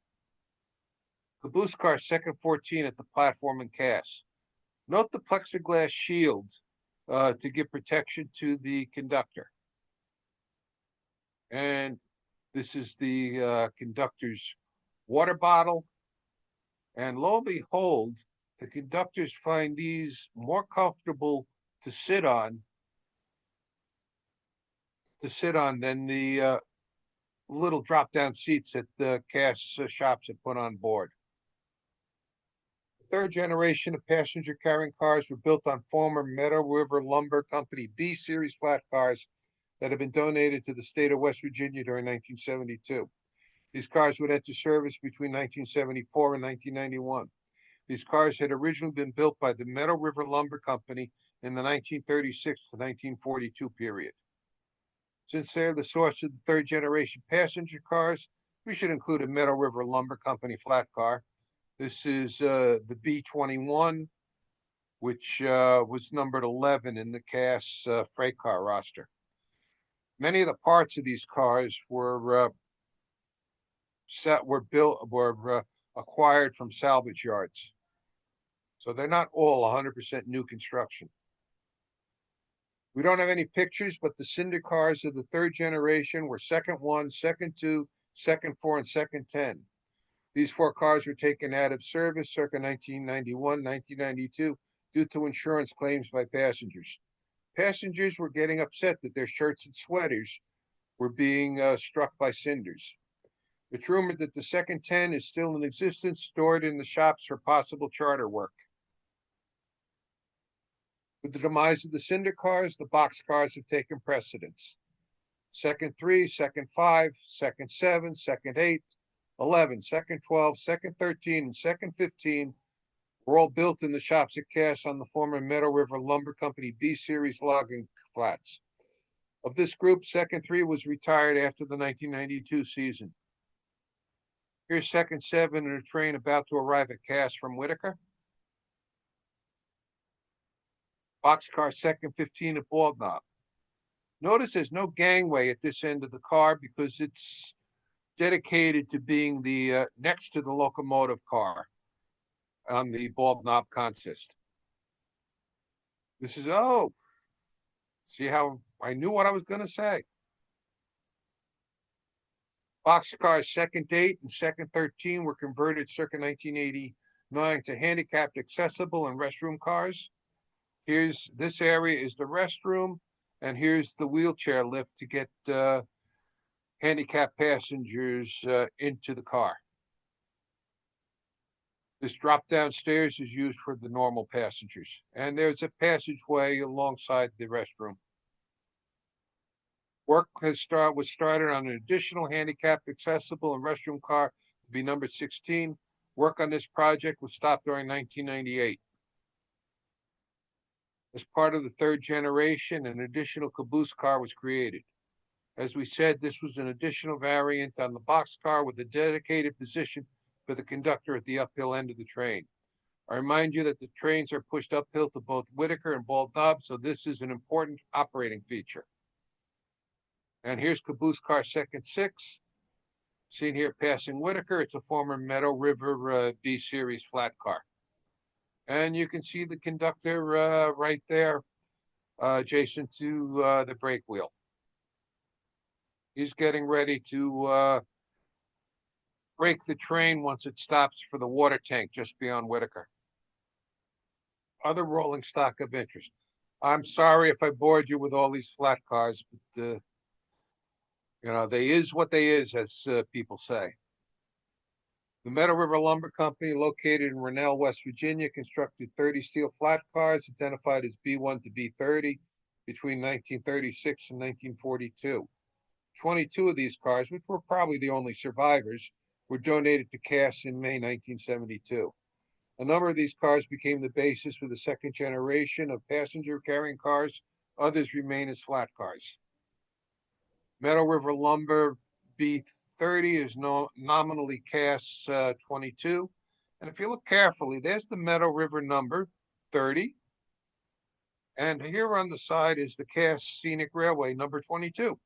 [SPEAKER 1] Caboose car second 14 at the platform in Cass. Note the plexiglass shield to give protection to the conductor. And this is the conductor's water bottle. And lo and behold, the conductors find these more comfortable to sit on than the little drop-down seats that the Cass shops have put on board. Third generation of passenger carrying cars were built on former Meadow River Lumber Company B series flat cars that had been donated to the state of West Virginia during 1972. These cars would enter service between 1974 and 1991. These cars had originally been built by the Meadow River Lumber Company in the 1936 to 1942 period. Since they're the source of the third generation passenger cars, we should include a Meadow River Lumber Company flat car. This is the B21, which was numbered 11 in the Cass freight car roster. Many of the parts of these cars were acquired from salvage yards. So they're not all 100% new construction. We don't have any pictures, but the cinder cars of the third generation were second 1, second 2, second 4, and second 10. These 4 cars were taken out of service circa 1991, 1992 due to insurance claims by passengers. Passengers were getting upset that their shirts and sweaters were being struck by cinders. It's rumored that the second 10 is still in existence, stored in the shops for possible charter work. With the demise of the cinder cars, the box cars have taken precedence. Second 3, second 5, second 7, second 8, 11, second 12, second 13, and second 15 were all built in the shops at Cass on the former Meadow River Lumber Company B series logging flats. Of this group, second 3 was retired after the 1992 season. Here's second 7 in a train about to arrive at Cass from Whitaker. Boxcar second 15 at Bald Knob. Notice there's no gangway at this end of the car because it's dedicated to being the next to the locomotive car on the Bald Knob consist. This is, see how I knew what I was going to say. Boxcars second 8 and second 13 were converted circa 1989 to handicapped accessible and restroom cars. Here's this area is the restroom, and here's the wheelchair lift to get handicapped passengers into the car. This drop-down stairs is used for the normal passengers, and there's a passageway alongside the restroom. Work was started on an additional handicapped accessible and restroom car to be numbered 16. Work on this project was stopped during 1998. As part of the third generation, an additional caboose car was created. As we said, this was an additional variant on the boxcar with a dedicated position for the conductor at the uphill end of the train. I remind you that the trains are pushed uphill to both Whitaker and Bald Knob, so this is an important operating feature. And here's caboose car second 6, seen here passing Whitaker. It's a former Meadow River B series flat car. And you can see the conductor right there, adjacent to the brake wheel. He's getting ready to brake the train once it stops for the water tank just beyond Whitaker. Other rolling stock of interest. I'm sorry if I bored you with all these flat cars, but they is what they is, as people say. The Meadow River Lumber Company, located in Rennell, West Virginia, constructed 30 steel flat cars identified as B1 to B30 between 1936 and 1942. 22 of these cars, which were probably the only survivors, were donated to Cass in May 1972. A number of these cars became the basis for the second generation of passenger carrying cars. Others remain as flat cars. Meadow River Lumber B30 is nominally Cass 22. And if you look carefully, there's the Meadow River number 30. And here on the side is the Cass Scenic Railway number 22.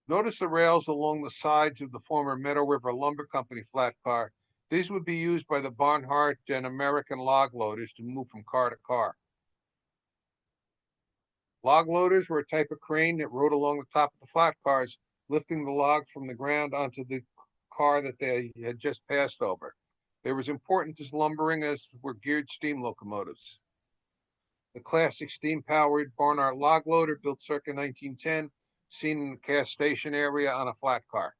[SPEAKER 1] Notice the rails along the sides of the former Meadow River Lumber Company flat car. These would be used by the Barnhart and American log loaders to move from car to car. Log loaders were a type of crane that rode along the top of the flat cars, lifting the logs from the ground onto the car that they had just passed over. They were as important as lumbering as were geared steam locomotives. The classic steam-powered Barnhart log loader, built circa 1910, seen in the Cass station area on a flat car.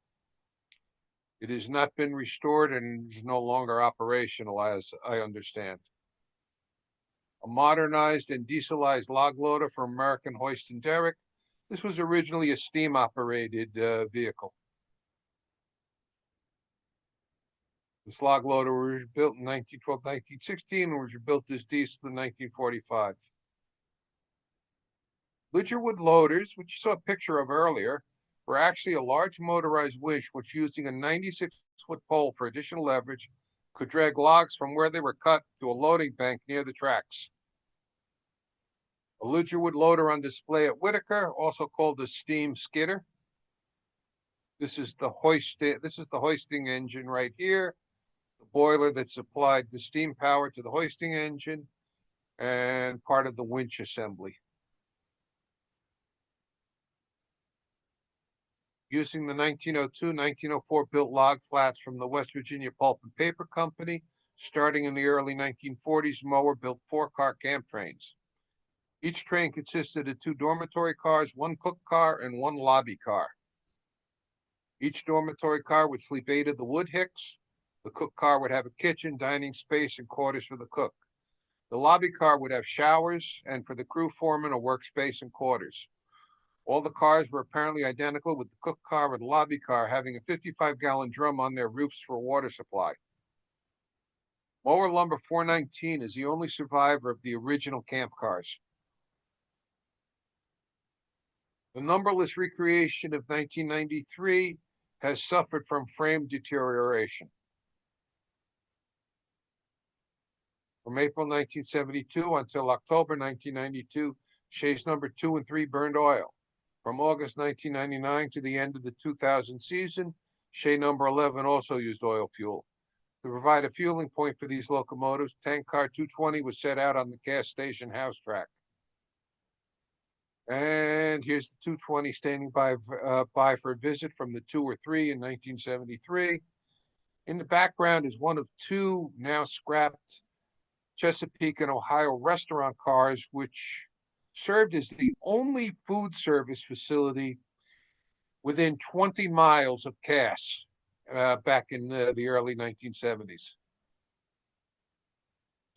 [SPEAKER 1] It has not been restored and is no longer operational, as I understand. A modernized and dieselized log loader for American Hoist and Derrick. This was originally a steam-operated vehicle. This log loader was built in 1912, 1916, and was rebuilt as diesel in 1945. Lidgerwood loaders, which you saw a picture of earlier, were actually a large motorized winch which, using a 96-foot pole for additional leverage, could drag logs from where they were cut to a loading bank near the tracks. A Lidgerwood loader on display at Whitaker, also called a steam skidder. This is the hoisting engine right here, the boiler that supplied the steam power to the hoisting engine, and part of the winch assembly. Using the 1902-1904 built log flats from the West Virginia Pulp and Paper Company, starting in the early 1940s, Mower built 4-car camp trains. Each train consisted of 2 dormitory cars, 1 cook car, and 1 lobby car. Each dormitory car would sleep 8 of the wood hicks. The cook car would have a kitchen, dining space, and quarters for the cook. The lobby car would have showers, and for the crew foreman, a workspace and quarters. All the cars were apparently identical, with the cook car and the lobby car having a 55-gallon drum on their roofs for water supply. Mower Lumber 419 is the only survivor of the original camp cars. The numberless recreation of 1993 has suffered from frame deterioration. From April 1972 until October 1992, shays number 2 and 3 burned oil. From August 1999 to the end of the 2000 season, shay number 11 also used oil fuel. To provide a fueling point for these locomotives, tank car 220 was set out on the gas station house track. And here's the 220 standing by for a visit from the 2 or 3 in 1973. In the background is one of 2 now scrapped Chesapeake and Ohio restaurant cars, which served as the only food service facility within 20 miles of Cass back in the early 1970s.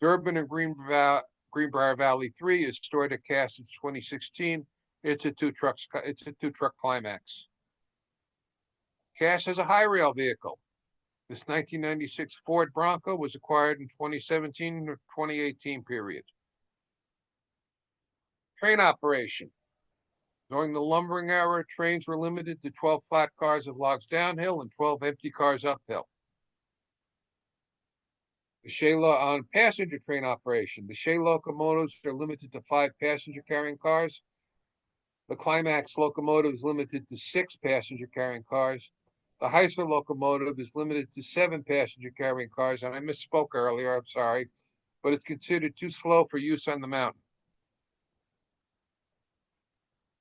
[SPEAKER 1] Durban and Greenbrier Valley 3 is stored at Cass since 2016. It's a two-truck climax. Cass has a high rail vehicle. This 1996 Ford Bronco was acquired in 2017 or 2018 period. Train operation. During the lumbering era, trains were limited to 12 flat cars of logs downhill and 12 empty cars uphill. On passenger train operation, the shay locomotives are limited to 5 passenger carrying cars. The Climax locomotive is limited to 6 passenger carrying cars. The Heisler locomotive is limited to 7 passenger carrying cars, and I misspoke earlier, I'm sorry, but it's considered too slow for use on the mountain.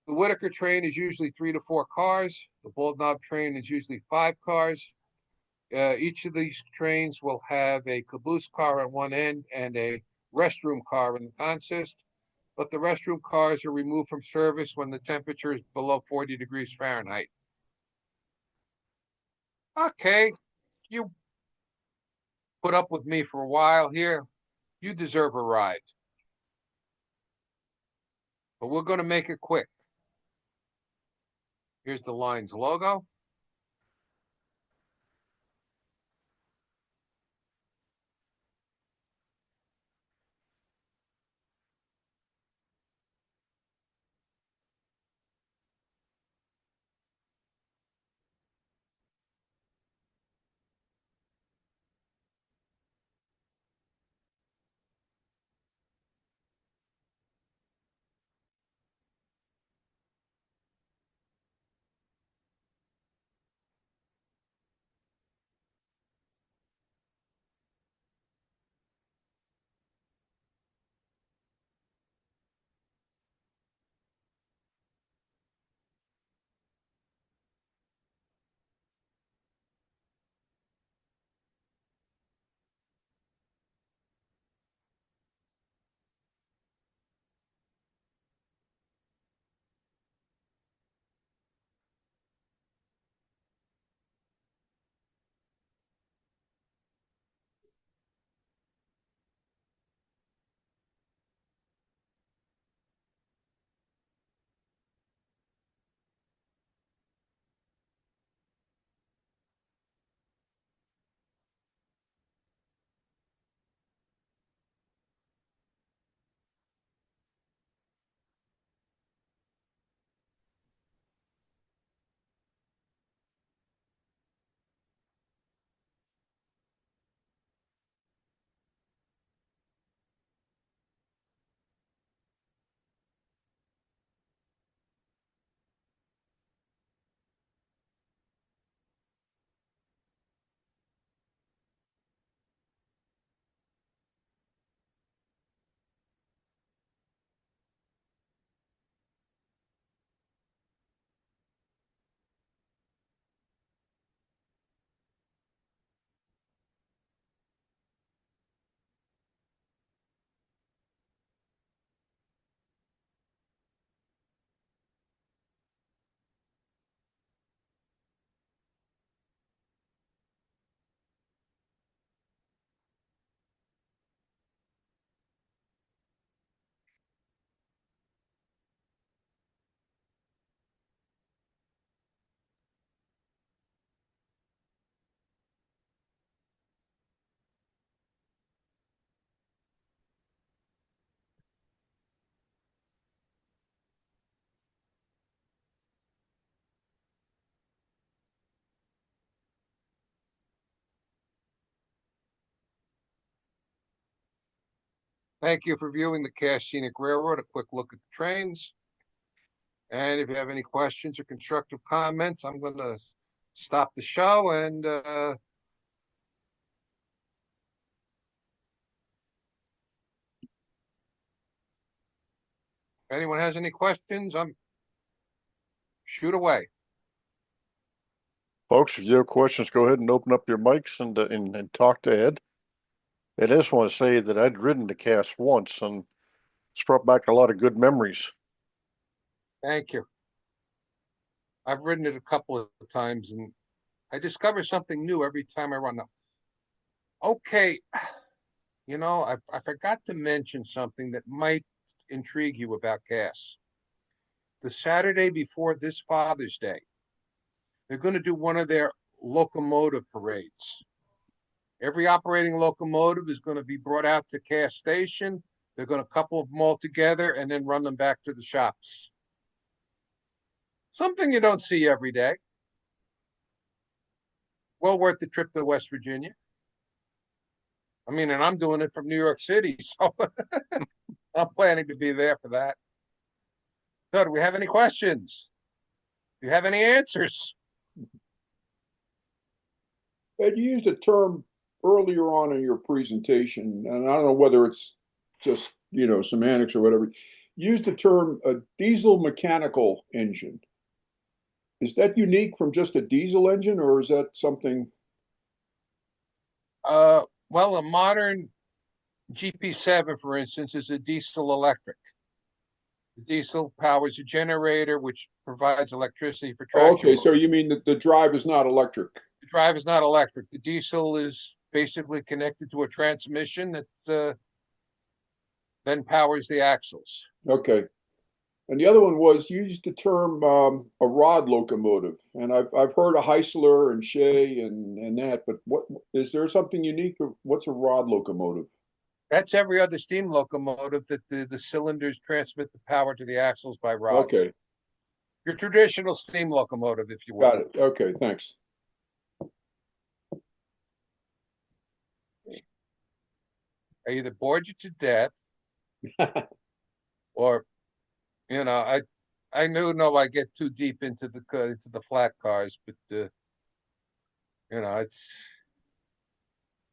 [SPEAKER 1] The Whitaker train is usually 3 to 4 cars. The Bald Knob train is usually 5 cars. Each of these trains will have a caboose car on one end and a restroom car in the consist, but the restroom cars are removed from service when the temperature is below 40 degrees Fahrenheit. Okay, you put up with me for a while here. You deserve a ride. But we're going to make it quick. Here's the Lines logo. Thank you for viewing the Cache Scenic Railroad, a quick look at the trains. And if you have any questions or constructive comments, I'm going to stop the show and if anyone has any questions, shoot away.
[SPEAKER 2] Folks, if you have questions, go ahead and open up your mics and talk to Ed. I just want to say that I'd ridden the Cache once, and it's brought back a lot of good memories.
[SPEAKER 1] Thank you. I've ridden it a couple of times, and I discover something new every time I run. Okay, I forgot to mention something that might intrigue you about gas. The Saturday before this Father's Day, they're going to do one of their locomotive parades. Every operating locomotive is going to be brought out to Cache Station. They're going to couple them all together and then run them back to the shops. Something you don't see every day. Well worth the trip to West Virginia. I mean, and I'm doing it from New York City, so I'm planning to be there for that. So, do we have any questions? Do you have any answers?
[SPEAKER 3] Ed, you used a term earlier on in your presentation, and I don't know whether it's just, semantics or whatever. You used the term a diesel mechanical engine. Is that unique from just a diesel engine, or is that something?
[SPEAKER 1] Well, a modern GP7, for instance, is a diesel electric. The diesel powers a generator, which provides electricity for
[SPEAKER 3] Oh,
[SPEAKER 1] traction.
[SPEAKER 3] okay, so you mean that the drive is not electric?
[SPEAKER 1] The drive is not electric. The diesel is basically connected to a transmission that then powers the axles.
[SPEAKER 3] Okay. And the other one was you used the term a rod locomotive, and I've heard of Heisler and Shea and that, but what is there something unique? Or what's a rod locomotive?
[SPEAKER 1] That's every other steam locomotive that the cylinders transmit the power to the axles by rods.
[SPEAKER 3] Okay,
[SPEAKER 1] Your traditional steam locomotive, if you will.
[SPEAKER 3] got it. Okay, thanks.
[SPEAKER 1] I either bored you to death, or I know I get too deep into the flat cars, but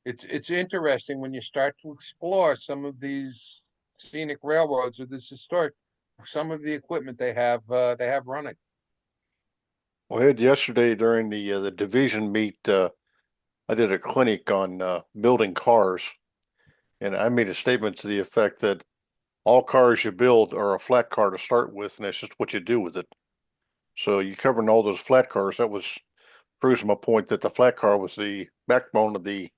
[SPEAKER 1] it's interesting when you start to explore some of these scenic railroads or this historic, some of the equipment they have running.
[SPEAKER 2] Well, Ed, yesterday during the division meet, I did a clinic on building cars, and I made a statement to the effect that all cars you build are a flat car to start with, and that's just what you do with it. So you covering all those flat cars, that was proves my point that the flat car was the backbone of the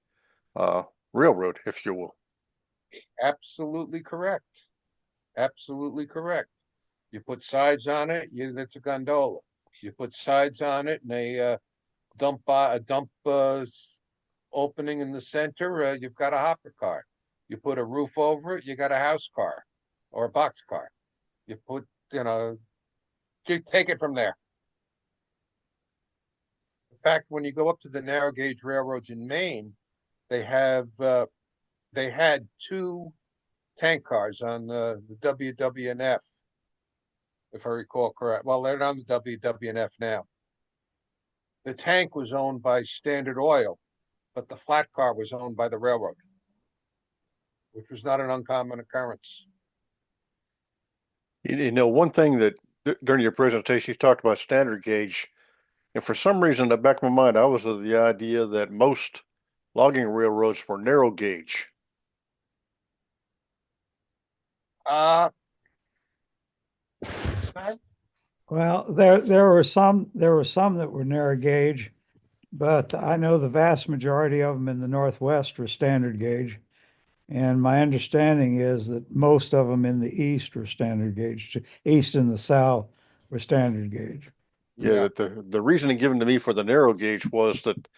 [SPEAKER 2] uh, railroad, if you will.
[SPEAKER 1] Absolutely correct. Absolutely correct. You put sides on it, that's a gondola. You put sides on it and a dump opening in the center, you've got a hopper car. You put a roof over it, you got a house car or a box car. You put, you take it from there. In fact, when you go up to the narrow gauge railroads in Maine, they had two tank cars on the WWNF, if I recall correct. Well, they're on the WWNF now. The tank was owned by Standard Oil, but the flat car was owned by the railroad, which was not an uncommon occurrence.
[SPEAKER 2] One thing that during your presentation you talked about standard gauge, and for some reason in the back of my mind I was of the idea that most logging railroads were narrow gauge.
[SPEAKER 1] Uh,
[SPEAKER 4] Well, there were some that were narrow gauge, but I know the vast majority of them in the Northwest were standard gauge. And my understanding is that most of them in the East were standard gauge. East and the South were standard gauge.
[SPEAKER 2] Yeah,
[SPEAKER 1] Yeah.
[SPEAKER 2] that the reasoning given to me for the narrow gauge was that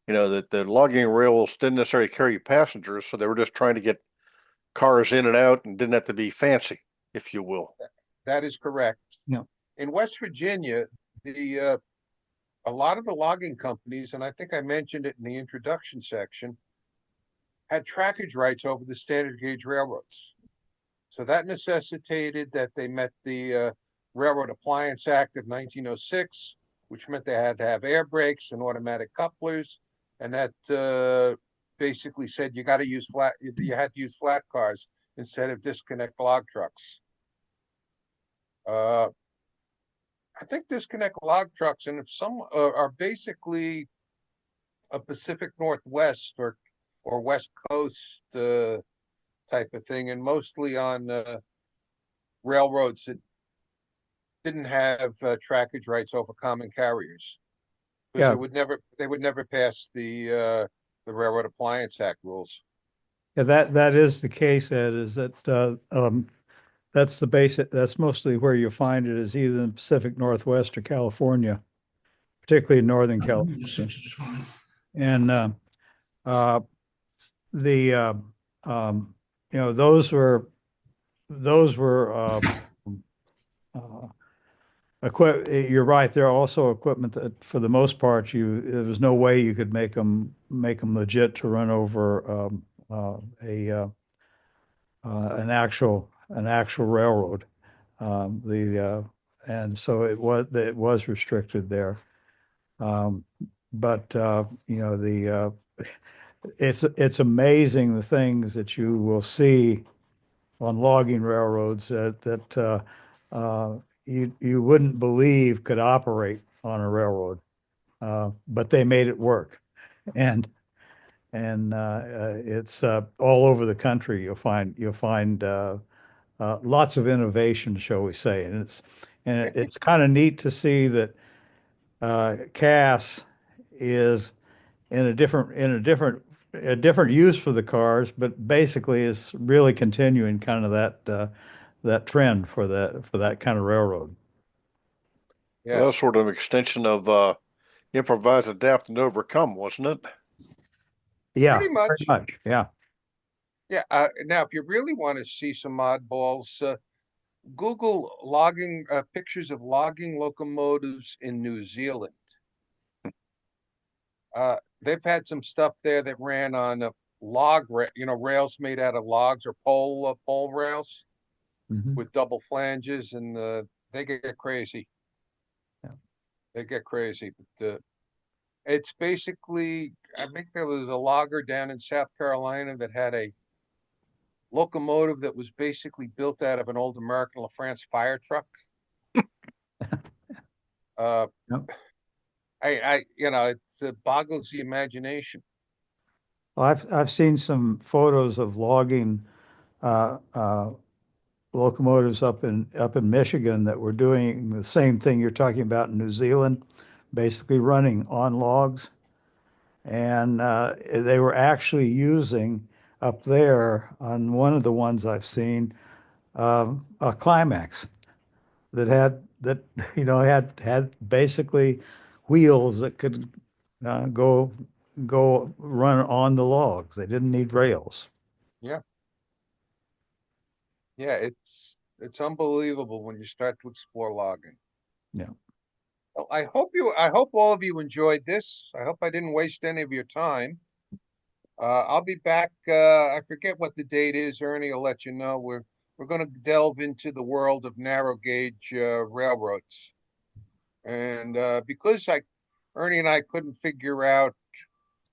[SPEAKER 2] that the logging rails didn't necessarily carry passengers, so they were just trying to get cars in and out and didn't have to be fancy, if you will.
[SPEAKER 1] That is correct.
[SPEAKER 4] Yeah.
[SPEAKER 1] In West Virginia, a lot of the logging companies, and I think I mentioned it in the introduction section, had trackage rights over the standard gauge railroads. So that necessitated that they met the Railroad Appliance Act of 1906, which meant they had to have air brakes and automatic couplers, and that basically said you had to use flat cars instead of disconnect log trucks. I think disconnect log trucks and some are basically a Pacific Northwest or West Coast type of thing, and mostly on railroads that didn't have trackage rights over common carriers, because
[SPEAKER 4] Yeah.
[SPEAKER 1] they would never pass the Railroad Appliance Act rules.
[SPEAKER 4] Yeah, that is the case, Ed, is that that's the basic, that's mostly where you find it, is either in the Pacific Northwest or California, particularly in Northern California.
[SPEAKER 5] Is fine.
[SPEAKER 4] And uh, the um, you know, those were uh, you're right. There are also equipment that, for the most part, there was no way you could make them legit to run over an actual railroad. And so it was restricted there. But you know, it's amazing the things that you will see on logging railroads that you wouldn't believe could operate on a railroad, but they made it work, and it's all over the country. You'll find lots of innovation, shall we say, and it's kind of neat to see that Cass is in a different use for the cars, but basically is really continuing kind of that trend for that kind of railroad.
[SPEAKER 2] Well, that was
[SPEAKER 1] Yes,
[SPEAKER 2] sort of an extension of improvise, adapt, and overcome, wasn't it?
[SPEAKER 4] Yeah,
[SPEAKER 1] pretty
[SPEAKER 4] pretty
[SPEAKER 1] much.
[SPEAKER 4] much. Yeah.
[SPEAKER 1] Yeah. Now, if you really want to see some oddballs, Google logging pictures of logging locomotives in New Zealand. They've had some stuff there that ran on rails made out of logs or pole rails
[SPEAKER 4] Mhm.
[SPEAKER 1] with double flanges, and they get crazy.
[SPEAKER 4] Yeah.
[SPEAKER 1] They get crazy. But it's basically, I think there was a logger down in South Carolina that had a locomotive that was basically built out of an old American LaFrance fire truck. Uh,
[SPEAKER 4] Yep.
[SPEAKER 1] it boggles the imagination.
[SPEAKER 4] Well, I've seen some photos of logging uh, uh, locomotives up in Michigan that were doing the same thing you're talking about in New Zealand, basically running on logs. And they were actually using up there on one of the ones I've seen a climax that had basically wheels that could go run on the logs. They didn't need rails.
[SPEAKER 1] Yeah, yeah, it's unbelievable when you start to explore logging.
[SPEAKER 4] Yeah.
[SPEAKER 1] Well, I hope all of you enjoyed this. I hope I didn't waste any of your time. I'll be back. I forget what the date is, Ernie. I'll let you know. We're going to delve into the world of narrow gauge railroads, and because Ernie and I couldn't figure out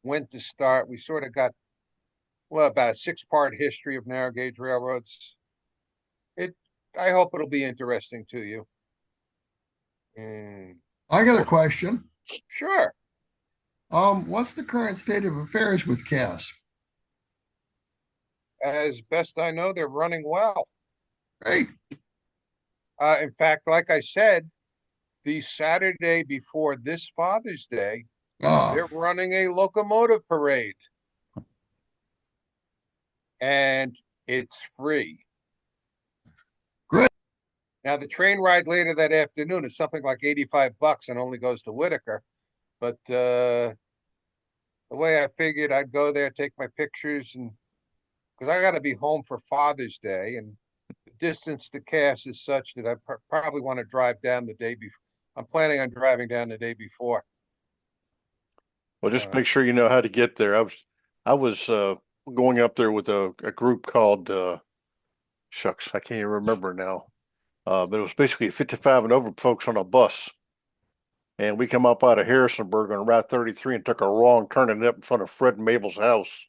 [SPEAKER 1] when to start, we sort of got about a 6-part history of narrow gauge railroads. It. I hope it'll be interesting to you. Mm,
[SPEAKER 5] I got a question.
[SPEAKER 1] sure.
[SPEAKER 5] What's the current state of affairs with Cass?
[SPEAKER 1] As best I know, they're running well.
[SPEAKER 5] Great.
[SPEAKER 1] In fact, like I said, the Saturday before this Father's Day,
[SPEAKER 5] Ah,
[SPEAKER 1] they're running a locomotive parade, and it's free.
[SPEAKER 5] great.
[SPEAKER 1] Now, the train ride later that afternoon is something like $85 and only goes to Whitaker. But the way I figured I'd go there, take my pictures, and because I got to be home for Father's Day, and the distance to Cass is such that I probably want to drive down the day before. I'm planning on driving down the day before.
[SPEAKER 2] Well, just make sure you know how to get there. I was going up there with a group called shucks, I can't even remember now. But it was basically 55 and over folks on a bus. And we come up out of Harrisonburg on Route 33 and took a wrong turn and ended up in front of Fred and Mabel's house.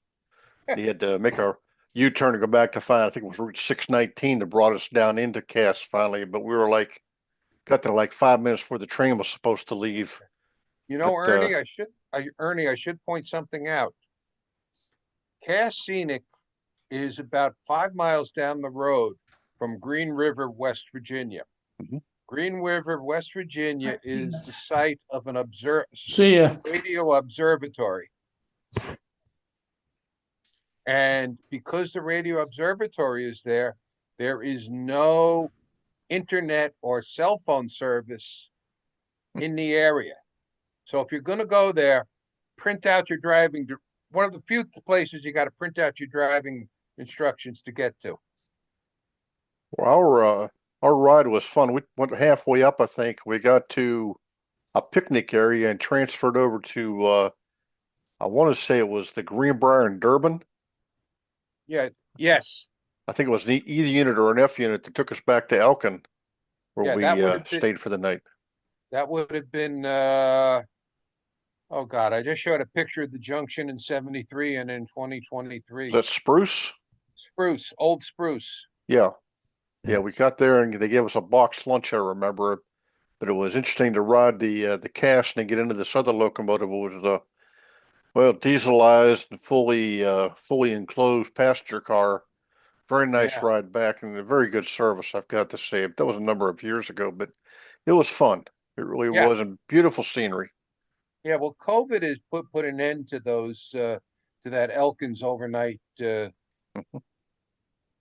[SPEAKER 2] He had to make a U-turn and go back to find, I think it was Route 619 that brought us down into Cass finally. But we were like, got there like 5 minutes before the train was supposed to leave.
[SPEAKER 1] You know,
[SPEAKER 2] But,
[SPEAKER 1] Ernie, Ernie, I should point something out. Cass Scenic is about 5 miles down the road from Green River, West Virginia.
[SPEAKER 2] Mhm.
[SPEAKER 1] Green River, West Virginia is the site of an
[SPEAKER 6] See ya.
[SPEAKER 1] radio observatory. And because the radio observatory is there, there is no internet or cell phone service in the area. So if you're going to go there, print out your driving. One of the few places you got to print out your driving instructions to get to.
[SPEAKER 2] Well, our ride was fun. We went halfway up, I think. We got to a picnic area and transferred over to I want to say it was the Greenbrier in Durban.
[SPEAKER 1] Yeah. Yes.
[SPEAKER 2] I think it was an E unit or an F unit that took us back to Elkin, where
[SPEAKER 1] Yeah,
[SPEAKER 2] we
[SPEAKER 1] that would have been
[SPEAKER 2] stayed for the night.
[SPEAKER 1] that would have been oh God, I just showed a picture of the junction in 73 and in 2023.
[SPEAKER 2] That Spruce?
[SPEAKER 1] Spruce, old Spruce.
[SPEAKER 2] Yeah.
[SPEAKER 6] Yeah.
[SPEAKER 2] Yeah, we got there and they gave us a boxed lunch, I remember. But it was interesting to ride the Cass and then get into this other locomotive, which was a well dieselized and fully enclosed passenger car. Very nice
[SPEAKER 1] Yeah.
[SPEAKER 2] ride back and a very good service, I've got to say. That was a number of years ago, but it was fun. It really
[SPEAKER 1] Yeah.
[SPEAKER 2] was, and beautiful scenery.
[SPEAKER 1] Yeah, well, COVID has put an end to those to that Elkins overnight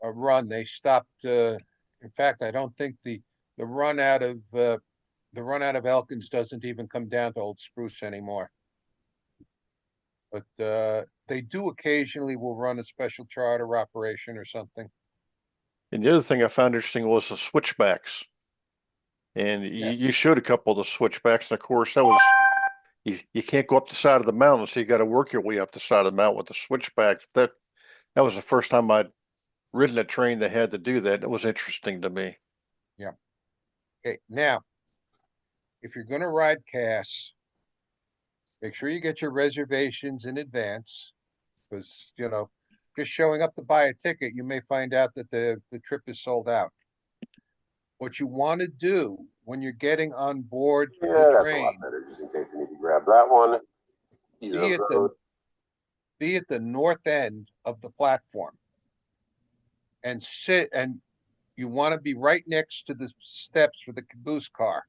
[SPEAKER 1] run. They stopped. In fact, I don't think the run out of Elkins doesn't even come down to Old Spruce anymore. But they do occasionally will run a special charter operation or something.
[SPEAKER 2] And the other thing I found interesting was the switchbacks. And
[SPEAKER 1] Yes.
[SPEAKER 2] you showed a couple of the switchbacks, and of course that was you can't go up the side of the mountain, so you got to work your way up the side of the mountain with the switchbacks. That was the first time I'd ridden a train that had to do that. It was interesting to me.
[SPEAKER 1] Okay, now, if you're going to ride Cass, make sure you get your reservations in advance, because just showing up to buy a ticket, you may find out that the trip is sold out. What you want to do when you're getting on board
[SPEAKER 7] Yeah,
[SPEAKER 1] the
[SPEAKER 7] that's a lot
[SPEAKER 1] train,
[SPEAKER 7] better, just in case I need to grab that one. Either
[SPEAKER 1] be
[SPEAKER 7] of
[SPEAKER 1] at
[SPEAKER 7] those.
[SPEAKER 1] be at the north end of the platform and sit, and you want to be right next to the steps for the caboose car.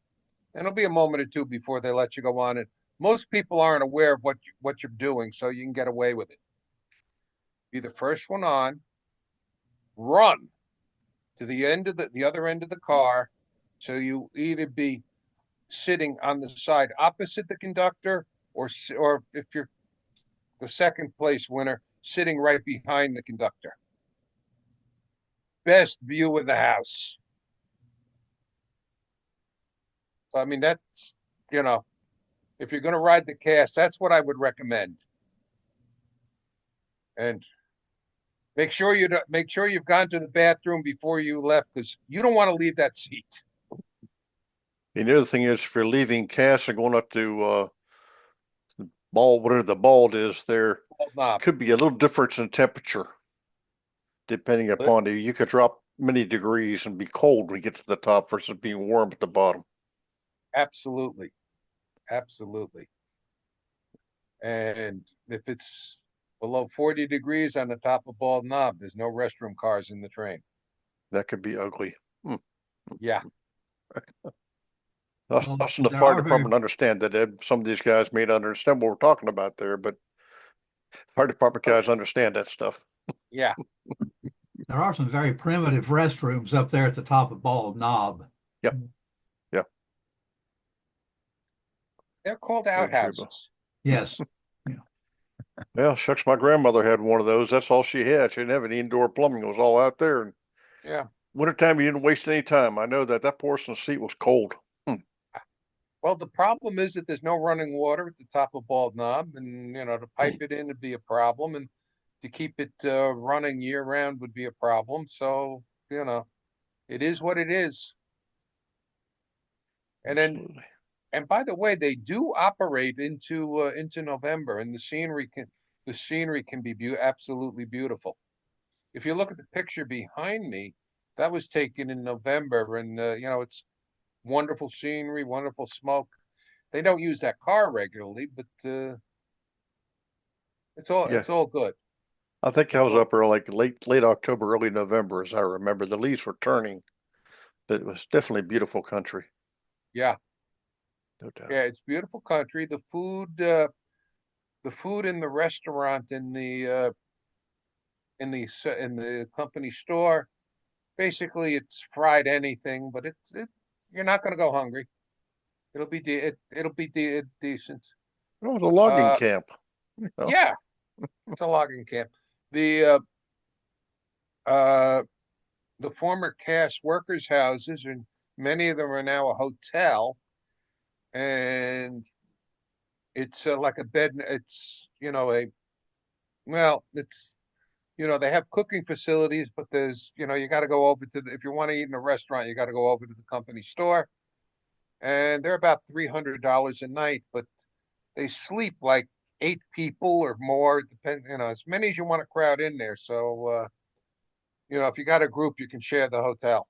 [SPEAKER 1] And it'll be a moment or two before they let you go on it. Most people aren't aware of what you're doing, so you can get away with it. Be the first one on, run to the end of the other end of the car, so you either be sitting on the side opposite the conductor, or if you're the second place winner, sitting right behind the conductor. Best view in the house. I mean, that's, if you're going to ride the Cass, that's what I would recommend. And make sure you've gone to the bathroom before you left, because you don't want to leave that seat.
[SPEAKER 2] And the other thing is, if you're leaving Cass and going up to Bald, whatever the Bald is, there could be a little difference in temperature depending upon it. You could drop many degrees and be cold when you get to the top versus being warm at the bottom.
[SPEAKER 1] Absolutely. Absolutely. And if it's below 40 degrees on the top of Bald Knob, there's no restroom cars in the train.
[SPEAKER 2] That could be ugly.
[SPEAKER 1] Yeah.
[SPEAKER 2] Us
[SPEAKER 6] Well,
[SPEAKER 2] in the
[SPEAKER 6] there
[SPEAKER 2] fire
[SPEAKER 6] are
[SPEAKER 2] department understand that. Some of these guys may not understand what we're talking about there, but fire department guys understand that stuff.
[SPEAKER 1] Yeah.
[SPEAKER 6] There are some very primitive restrooms up there at the top of Bald Knob.
[SPEAKER 2] Yep. Yeah.
[SPEAKER 1] They're called
[SPEAKER 2] Very true,
[SPEAKER 1] outhouses.
[SPEAKER 6] Yes.
[SPEAKER 2] Well, shucks, my grandmother had one of those. That's all she had. She didn't have any indoor plumbing. It was all out there. And
[SPEAKER 1] Yeah.
[SPEAKER 2] wintertime, you didn't waste any time. I know that porcelain seat was cold.
[SPEAKER 1] Well, the problem is that there's no running water at the top of Bald Knob, and to pipe it in would be a problem. And to keep it running year round would be a problem. So, you know, it is what it is. And then,
[SPEAKER 2] Absolutely.
[SPEAKER 1] and by the way, they do operate into November, and the scenery can be absolutely beautiful. If you look at the picture behind me, that was taken in November, and you know, it's wonderful scenery, wonderful smoke. They don't use that car regularly, but
[SPEAKER 2] Yeah.
[SPEAKER 1] it's all good.
[SPEAKER 2] I think I
[SPEAKER 1] It's
[SPEAKER 2] was
[SPEAKER 1] all
[SPEAKER 2] up there like late October, early November, as I remember. The leaves were turning, but it was definitely beautiful country,
[SPEAKER 1] yeah,
[SPEAKER 2] no doubt.
[SPEAKER 1] yeah. It's beautiful country. The food in the restaurant in the company store, basically it's fried anything, but you're not going to go hungry. It'll be decent.
[SPEAKER 2] It was a logging
[SPEAKER 1] Uh,
[SPEAKER 2] camp, you know.
[SPEAKER 1] yeah, it's a logging camp. The uh, uh, the former cast workers' houses, and many of them are now a hotel, and it's like a bed. It's you know a well, it's you know they have cooking facilities, but there's you know you got to go over to if you want to eat in a restaurant, you got to go over to the company store, and they're about $300 a night, but they sleep like 8 people or more. It depends, you know, as many as you want to crowd in there. So you know, if you got a group, you can share the hotel.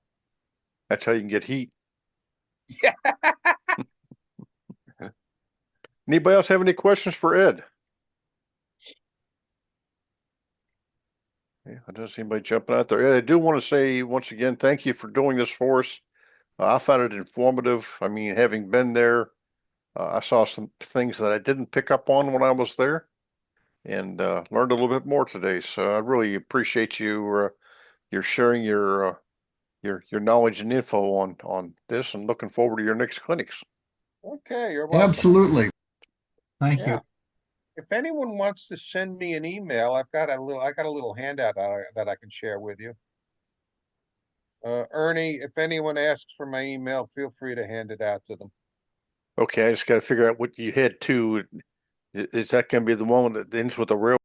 [SPEAKER 2] That's how you can get heat.
[SPEAKER 1] Yeah.
[SPEAKER 2] Anybody else have any questions for Ed? Yeah, I don't see anybody jumping out there. Ed, I do want to say once again, thank you for doing this for us. I found it informative. I mean, having been there, I saw some things that I didn't pick up on when I was there, and learned a little bit more today. So I really appreciate your sharing your knowledge and info on this, and looking forward to your next clinics.
[SPEAKER 1] Okay, you're welcome.
[SPEAKER 5] Absolutely.
[SPEAKER 6] Thank
[SPEAKER 1] Yeah.
[SPEAKER 6] you.
[SPEAKER 1] If anyone wants to send me an email, I got a little handout that I can share with you. Ernie, if anyone asks for my email, feel free to hand it out to them.
[SPEAKER 2] Okay, I just got to figure out what you had too. Is that going to be the one that ends with a rail?